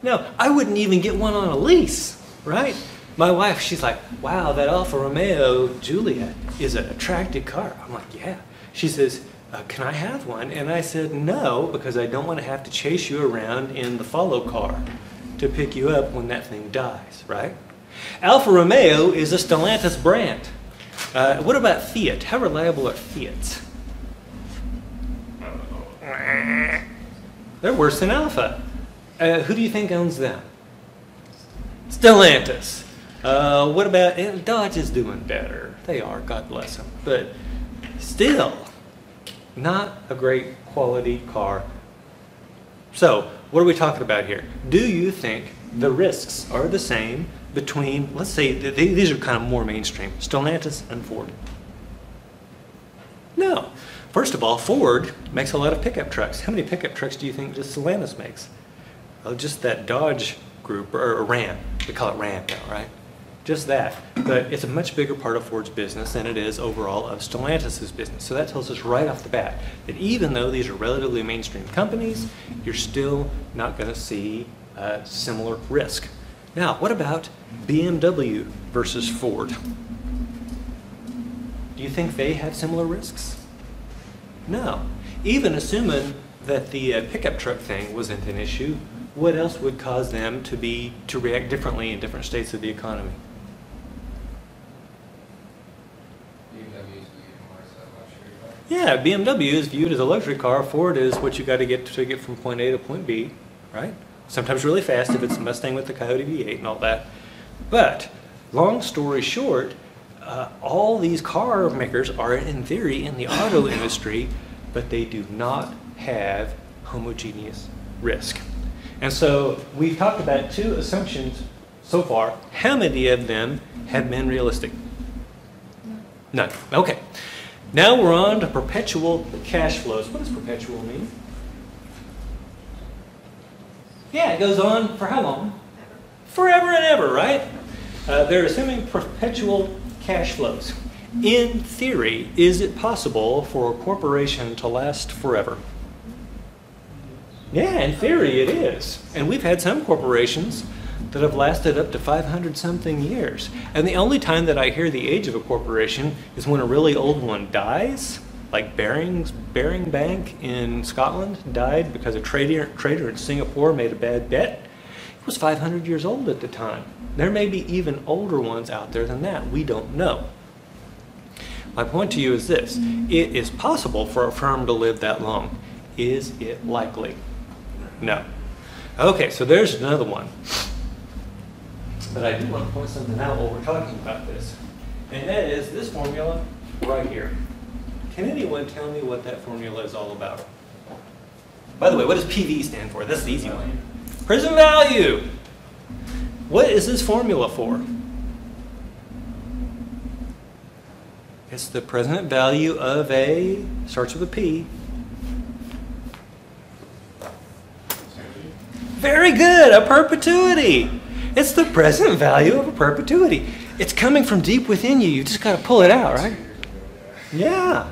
No, I wouldn't even get one on a lease, right? My wife, she's like, wow, that Alfa Romeo Giulia is an attractive car. I'm like, yeah. She says, can I have one? And I said, no, because I don't want to have to chase you around in the follow car to pick you up when that thing dies, right? Alfa Romeo is a Stellantis brand. What about Fiat? How reliable are Fiats? I don't know. They're worse than Alfa. Who do you think owns them? Stellantis. What about, and Dodge is doing better. They are, God bless them. But still, not a great quality car. So, what are we talking about here? Do you think the risks are the same between, let's say, these are kind of more mainstream, Stellantis and Ford? No. First of all, Ford makes a lot of pickup trucks. How many pickup trucks do you think just Stellantis makes? Well, just that Dodge group, or Ram. They call it Ram now, right? Just that. But it's a much bigger part of Ford's business than it is overall of Stellantis' business. So that tells us right off the bat that even though these are relatively mainstream companies, you're still not going to see similar risk. Now, what about BMW versus Ford? Do you think they have similar risks? No. Even assuming that the pickup truck thing wasn't an issue, what else would cause them to react differently in different states of the economy? Yeah, BMW is viewed as a luxury car. Ford is what you got to get from point A to point B, right? Sometimes really fast if it's a Mustang with the Coyote V8 and all that. But long story short, all these car makers are in theory in the auto industry, but they do not have homogeneous risk. And so we've talked about two assumptions so far. How many of them have been realistic? None. Okay. Now we're on to perpetual cash flows. What does perpetual mean? Yeah, it goes on for how long? Forever and ever, right? They're assuming perpetual cash flows. In theory, is it possible for a corporation to last forever? Yeah, in theory it is. And we've had some corporations that have lasted up to 500-something years. And the only time that I hear the age of a corporation is when a really old one dies, like Baring Bank in Scotland died because a trader in Singapore made a bad bet. It was 500 years old at the time. There may be even older ones out there than that. We don't know. My point to you is this. It is possible for a firm to live that long. Is it likely? No. Okay, so there's another one. But I do want to point something out while we're talking about this. And that is this formula right here. Can anyone tell me what that formula is all about? By the way, what does PV stand for? That's the easy one. Present value. What is this formula for? It's the present value of a, starts with a P. Very good, a perpetuity. It's the present value of a perpetuity. It's coming from deep within you. You just got to pull it out, right? Yeah.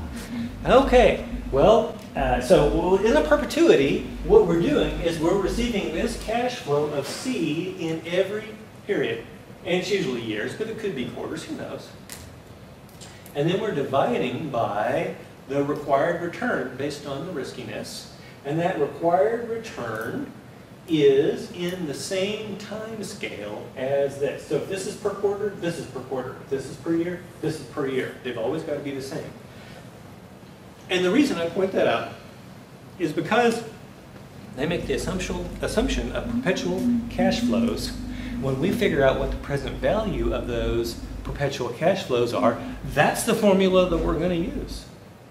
Okay. Well, so in a perpetuity, what we're doing is we're receiving this cash flow of C in every period. And it's usually years, but it could be quarters, who knows. And then we're dividing by the required return based on the riskiness. And that required return is in the same time scale as this. So if this is per quarter, this is per quarter. If this is per year, this is per year. They've always got to be the same. And the reason I point that out is because they make the assumption of perpetual cash flows. When we figure out what the present value of those perpetual cash flows are, that's the formula that we're going to use.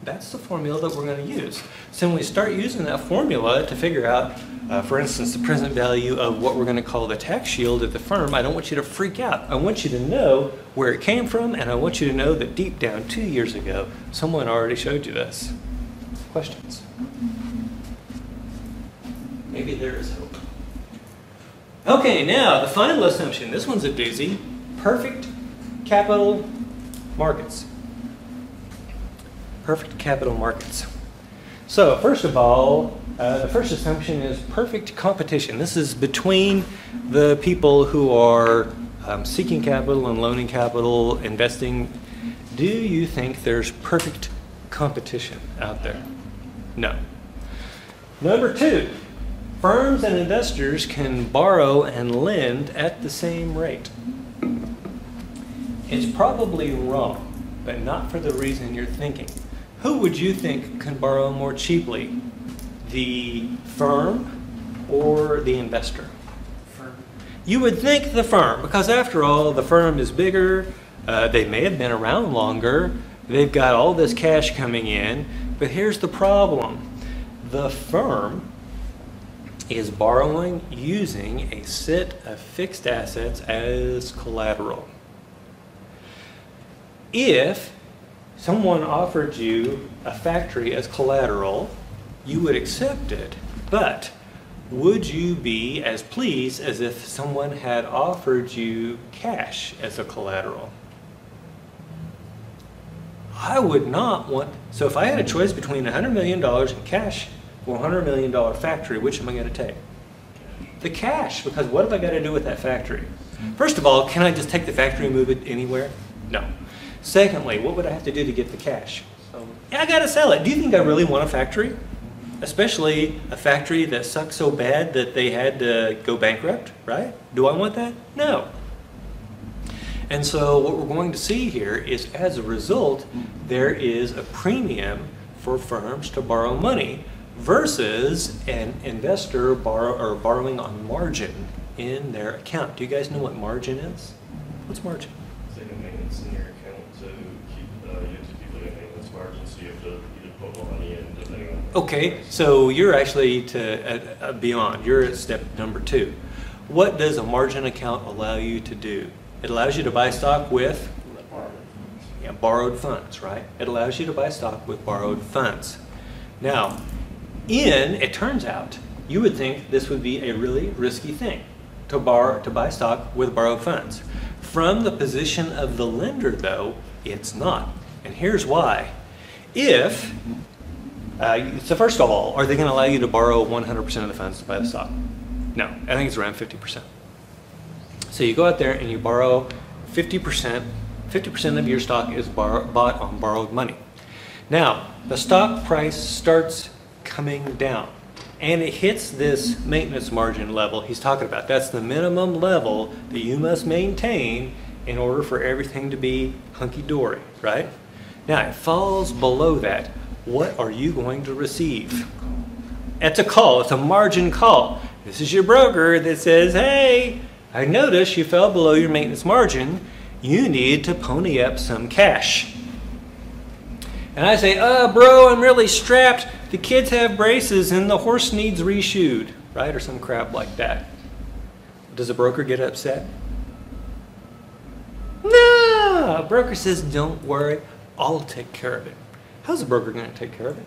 That's the formula that we're going to use. So when we start using that formula to figure out, for instance, the present value of what we're going to call the tax shield at the firm, I don't want you to freak out. I want you to know where it came from, and I want you to know that deep down 2 years ago, someone already showed you this. Questions? Maybe there is hope. Okay, now the final assumption. This one's a doozy. Perfect capital markets. Perfect capital markets. So first of all, the first assumption is perfect competition. This is between the people who are seeking capital and loaning capital, investing. Do you think there's perfect competition out there? No. Number two, firms and investors can borrow and lend at the same rate. It's probably wrong, but not for the reason you're thinking. Who would you think can borrow more cheaply? The firm or the investor? Firm. You would think the firm, because after all, the firm is bigger, they may have been around longer, they've got all this cash coming in, but here's the problem. The firm is borrowing using a set of fixed assets as collateral. If someone offered you a factory as collateral, you would accept it, but would you be as pleased as if someone had offered you cash as a collateral? I would not want, so if I had a choice between $100 million in cash or a $100 million factory, which am I going to take? The cash, because what have I got to do with that factory? First of all, can I just take the factory and move it anywhere? No. Secondly, what would I have to do to get the cash? Yeah, I got to sell it. Do you think I really want a factory? Especially a factory that sucked so bad that they had to go bankrupt, right? Do I want that? No. And so what we're going to see here is, as a result, there is a premium for firms to borrow money versus an investor borrowing on margin in their account. Do you guys know what margin is? What's margin? It's like a maintenance in your account to keep, you have to keep like a maintenance margin, so you have to either put more money in depending on. Okay, so you're actually beyond. You're at step number 2. What does a margin account allow you to do? It allows you to buy stock with borrowed funds, right? It allows you to buy stock with borrowed funds. Now, it turns out, you would think this would be a really risky thing to buy stock with borrowed funds. From the position of the lender, though, it's not. And here's why. So first of all, are they going to allow you to borrow 100% of the funds to buy the stock? No, I think it's around 50%. So you go out there and you borrow 50%. 50% of your stock is bought on borrowed money. Now, the stock price starts coming down, and it hits this maintenance margin level he's talking about. That's the minimum level that you must maintain in order for everything to be hunky-dory, right? Now, it falls below that. What are you going to receive? It's a call. It's a margin call. This is your broker that says, hey, I noticed you fell below your maintenance margin. You need to pony up some cash. And I say, bro, I'm really strapped. The kids have braces and the horse needs reshoed, right? Or some crap like that. Does a broker get upset? No! A broker says, don't worry, I'll take care of it. How's a broker going to take care of it?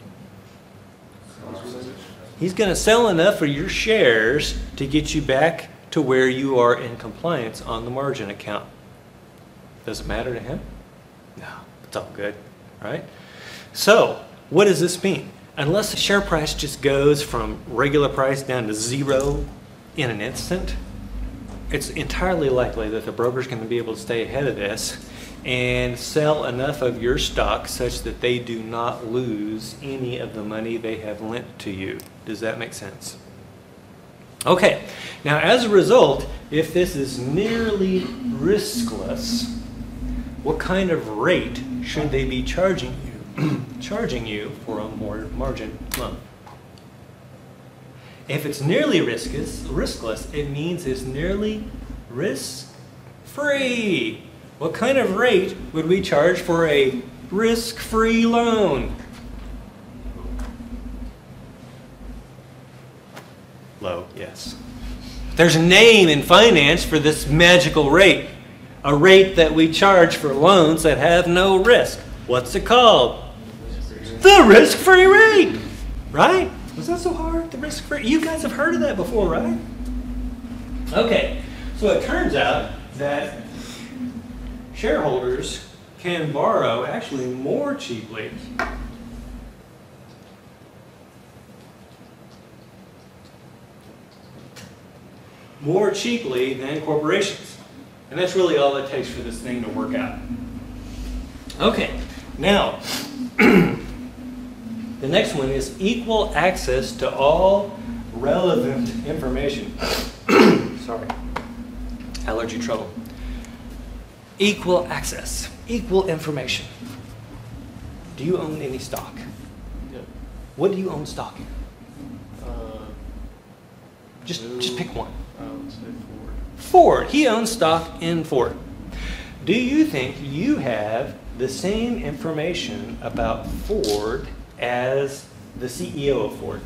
He's going to sell enough of your shares to get you back to where you are in compliance on the margin account. Does it matter to him? No, it's all good, right? So, what does this mean? Unless the share price just goes from regular price down to 0 in an instant, it's entirely likely that the broker's going to be able to stay ahead of this and sell enough of your stock such that they do not lose any of the money they have lent to you. Does that make sense? Okay, now as a result, if this is nearly riskless, what kind of rate should they be charging you for a margin loan? If it's nearly riskless, it means it's nearly risk-free. What kind of rate would we charge for a risk-free loan? Low, yes. There's a name in finance for this magical rate. A rate that we charge for loans that have no risk. What's it called? The risk-free rate. Right? Was that so hard? The risk-free? You guys have heard of that before, right? Okay. So it turns out that shareholders can borrow actually more cheaply than corporations. And that's really all it takes for this thing to work out. Okay, now, the next one is equal access to all relevant information. Sorry, allergy trouble. Equal access, equal information. Do you own any stock? Yep. What do you own stock in? Just pick one. I would say Ford. Ford. He owns stock in Ford. Do you think you have the same information about Ford as the CEO of Ford?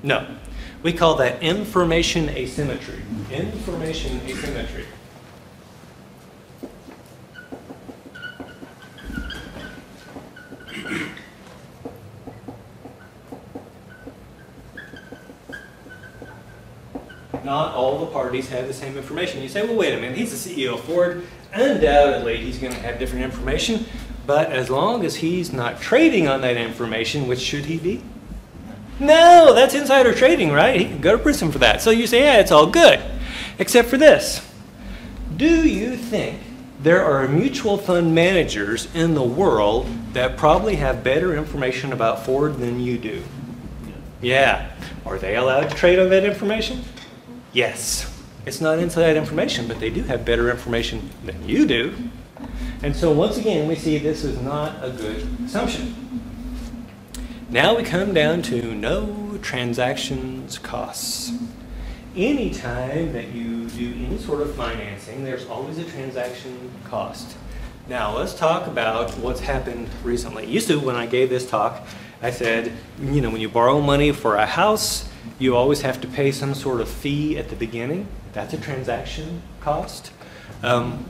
No. We call that information asymmetry. Information asymmetry. Not all the parties have the same information. You say, well, wait a minute, he's the CEO of Ford. Undoubtedly, he's going to have different information. But as long as he's not trading on that information, which should he be? No, that's insider trading, right? He can go to prison for that. So you say, yeah, it's all good. Except for this. Do you think there are mutual fund managers in the world that probably have better information about Ford than you do? Yeah. Are they allowed to trade on that information? Yes. It's not inside information, but they do have better information than you do. And so once again, we see this is not a good assumption. Now we come down to no transactions costs. Anytime that you do any sort of financing, there's always a transaction cost. Now let's talk about what's happened recently. Used to, when I gave this talk, I said, you know, when you borrow money for a house, you always have to pay some sort of fee at the beginning. That's a transaction cost.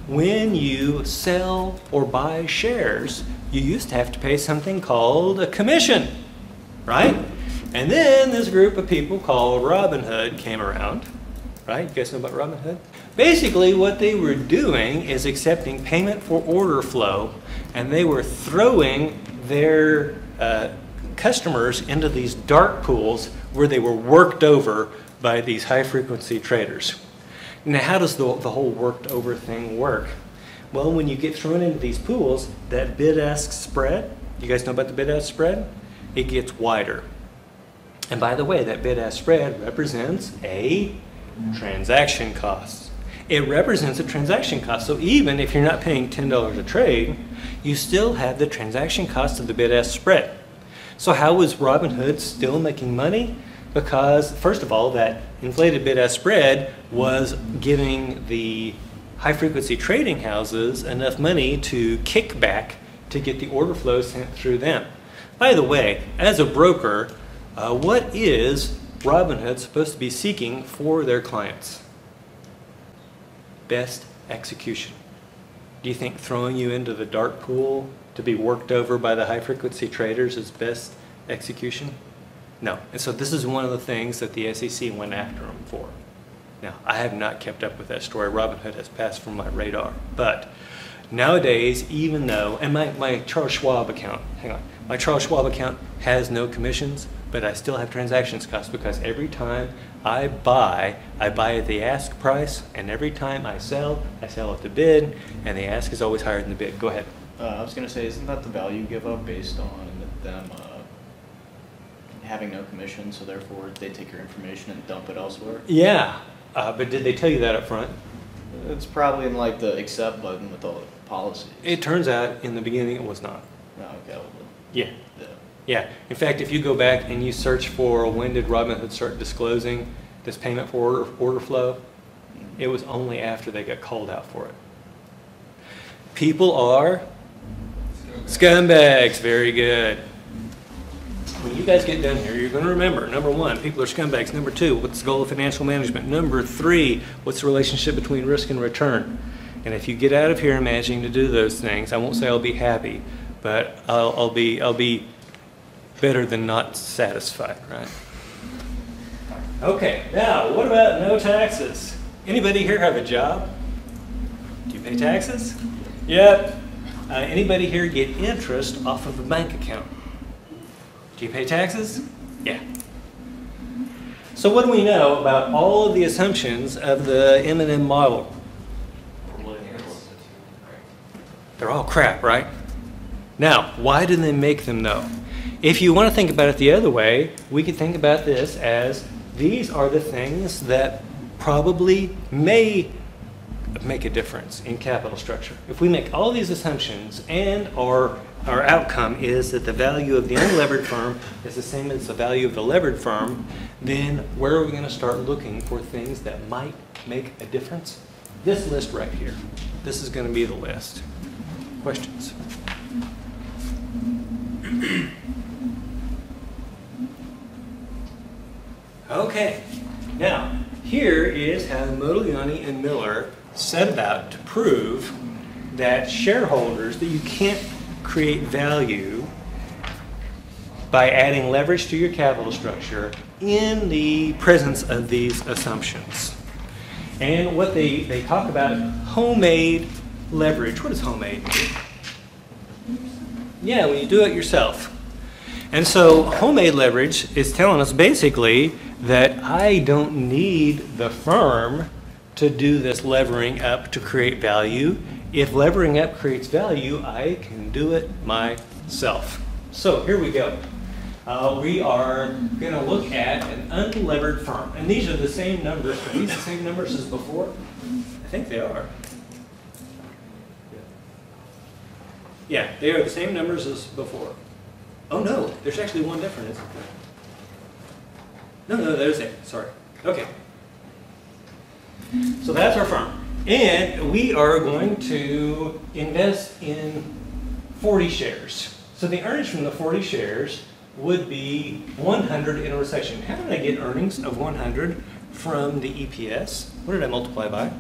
When you sell or buy shares, you used to have to pay something called a commission, right? And then this group of people called Robinhood came around, right? You guys know about Robinhood? Basically, what they were doing is accepting payment for order flow, and they were throwing their customers into these dark pools where they were worked over by these high-frequency traders. Now, how does the whole worked over thing work? Well, when you get thrown into these pools, that bid-ask spread, you guys know about the bid-ask spread? It gets wider. And by the way, that bid-ask spread represents a transaction cost. It represents a transaction cost. So even if you're not paying $10 a trade, you still have the transaction cost of the bid-ask spread. So how was Robinhood still making money? Because, first of all, that inflated bid-ask spread was giving the high-frequency trading houses enough money to kick back to get the order flow sent through them. By the way, as a broker, what is Robinhood supposed to be seeking for their clients? Best execution. Do you think throwing you into the dark pool to be worked over by the high-frequency traders is best execution? No. And so this is one of the things that the SEC went after them for. Now, I have not kept up with that story. Robinhood has passed from my radar. But nowadays, even though, and my Charles Schwab account, hang on, my Charles Schwab account has no commissions, but I still have transactions costs because every time I buy at the ask price, and every time I sell at the bid, and the ask is always higher than the bid. Go ahead. I was going to say, isn't that the value give up based on them having no commission, so therefore they take your information and dump it elsewhere? Yeah, but did they tell you that up front? It's probably in like the accept button with all the policies. It turns out in the beginning it was not. No, okay. Well, Yeah. Yeah. In fact, if you go back and you search for when did Robinhood start disclosing this payment for order flow, it was only after they got called out for it. People are scumbags. Very good. When you you guys get done here, you're going to remember, number one, people are scumbags. Number two, what's the goal of financial management? Number three, what's the relationship between risk and return? And if you get out of here imagining to do those things, I won't say I'll be happy, but I'll be better than not satisfied, right? Okay, now what about no taxes? Anybody here have a job? Do you pay taxes? Yep. Anybody here get interest off of a bank account? Do you pay taxes? Yeah. So what do we know about all of the assumptions of the M&M model? They're all crap, right? Now, why do they make them though? If you want to think about it the other way, we could think about this as these are the things that probably may make a difference in capital structure. If we make all these assumptions and our outcome is that the value of the unlevered firm is the same as the value of the levered firm, then where are we going to start looking for things that might make a difference? This list right here. This is going to be the list. Questions? Okay, now here is how Modigliani and Miller set about to prove that shareholders, that you can't create value by adding leverage to your capital structure in the presence of these assumptions. And what they talk about, homemade leverage. What is homemade? Yeah, when you do it yourself. And so homemade leverage is telling us basically that I don't need the firm to do this levering up to create value. If levering up creates value, I can do it myself. So here we go. We are going to look at an unlevered firm. And these are the same numbers. Are these the same numbers as before? I think they are. Yeah, they are the same numbers as before. Oh no, there's actually one different, isn't there? No, there's it. Sorry. Okay. So that's our firm. And we are going to invest in 40 shares. So the earnings from the 40 shares would be 100 in a recession. How did I get earnings of 100 from the EPS? What did I multiply by?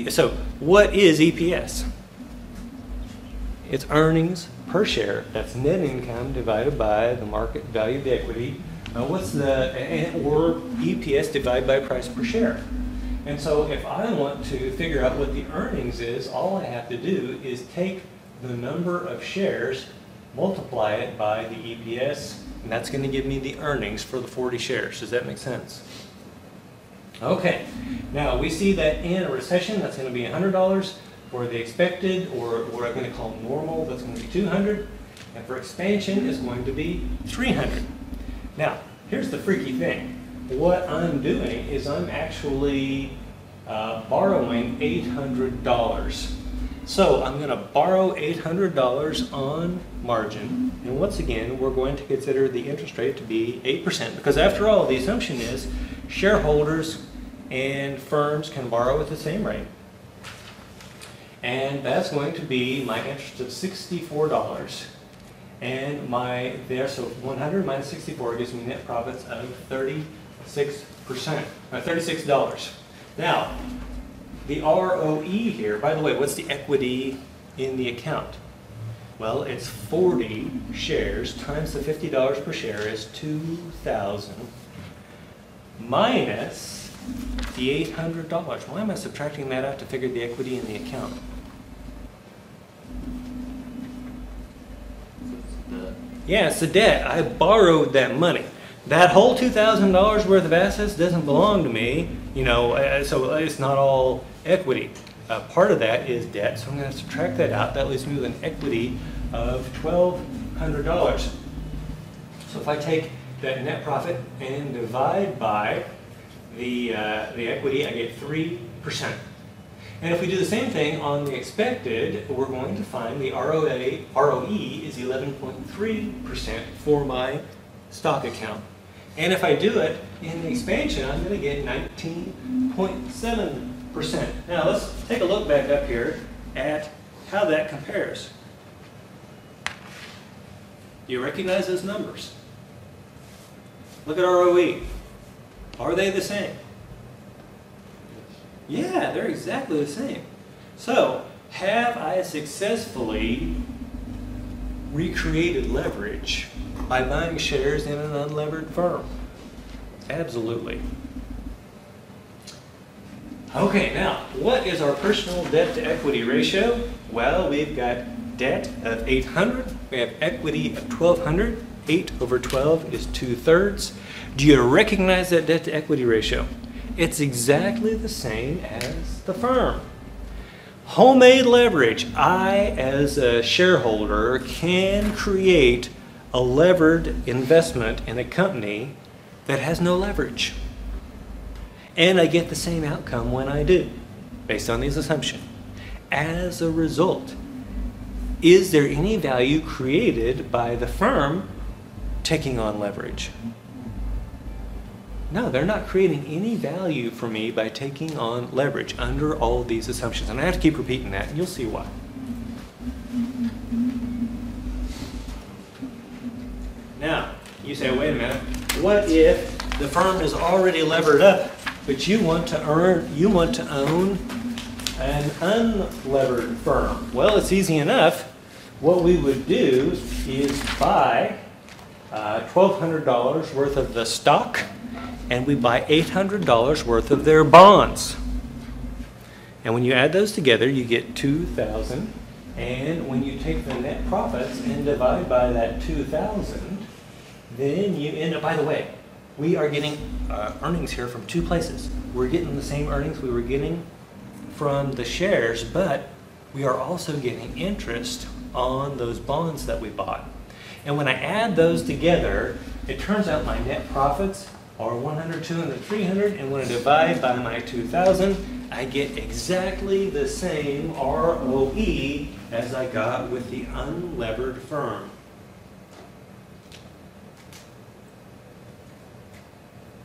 So what is EPS? It's earnings per share. That's net income divided by the market value of the equity. Or EPS divided by price per share. And so if I want to figure out what the earnings is, all I have to do is take the number of shares, multiply it by the EPS, and that's going to give me the earnings for the 40 shares. Does that make sense? Okay. Now we see that in a recession, that's going to be $100. For the expected, or what I'm going to call normal, that's going to be 200. And for expansion, is going to be 300. Now, here's the freaky thing. What I'm doing is I'm actually borrowing $800. So I'm going to borrow $800 on margin. And once again, we're going to consider the interest rate to be 8%. Because after all, the assumption is shareholders and firms can borrow at the same rate. And that's going to be my interest of $64. And so 100 minus 64 gives me net profits of $36. Now, the ROE here, by the way, what's the equity in the account? Well, it's 40 shares times the $50 per share is $2,000 minus the $800. Why am I subtracting that out to figure the equity in the account? Yeah, it's the debt. I borrowed that money. That whole $2,000 worth of assets doesn't belong to me, you know, so it's not all equity. Part of that is debt, so I'm going to subtract that out. That leaves me with an equity of $1,200. So if I take that net profit and divide by the equity, I get 3%. And if we do the same thing on the expected, we're going to find the ROE is 11.3% for my stock account. And if I do it in the expansion, I'm going to get 19.7%. Now let's take a look back up here at how that compares. You recognize those numbers? Look at ROE. Are they the same? Yeah, they're exactly the same. So, have I successfully recreated leverage by buying shares in an unlevered firm? Absolutely. Okay, now, what is our personal debt to equity ratio? Well, we've got debt of 800, we have equity of 1200, 8 over 12 is 2/3. Do you recognize that debt to equity ratio? It's exactly the same as the firm. Homemade leverage. I, as a shareholder, can create a levered investment in a company that has no leverage. And I get the same outcome when I do, based on these assumptions. As a result, is there any value created by the firm taking on leverage? No, they're not creating any value for me by taking on leverage under all of these assumptions. And I have to keep repeating that, and you'll see why. Now, you say, wait a minute, what if the firm is already levered up, but you want to own an unlevered firm? Well, it's easy enough. What we would do is buy $1,200 worth of the stock, and we buy $800 worth of their bonds. And when you add those together, you get $2,000. And when you take the net profits and divide by that $2,000, then you end up, by the way, we are getting earnings here from two places. We're getting the same earnings we were getting from the shares, but we are also getting interest on those bonds that we bought. And when I add those together, it turns out my net profits are 100, 200, 300, and when I divide by my 2,000, I get exactly the same ROE as I got with the unlevered firm.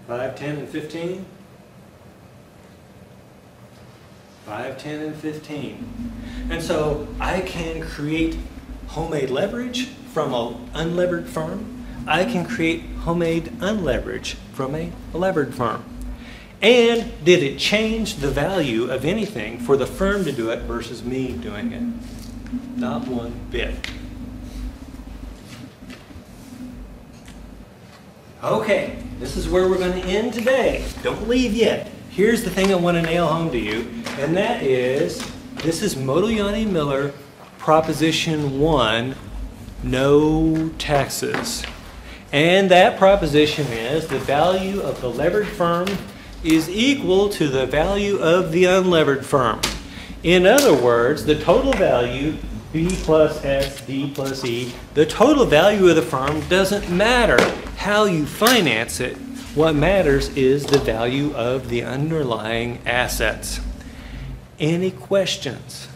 5, 10, and 15? 5, 10, and 15. And so I can create homemade leverage from an unlevered firm. I can create homemade unleverage from a levered firm. And did it change the value of anything for the firm to do it versus me doing it? Not one bit. Okay, this is where we're going to end today. Don't leave yet. Here's the thing I want to nail home to you, and that is, this is Modigliani and Miller, Proposition 1, no taxes. And that proposition is the value of the levered firm is equal to the value of the unlevered firm. In other words, the total value, B plus S, D plus E, the total value of the firm doesn't matter how you finance it. What matters is the value of the underlying assets. Any questions?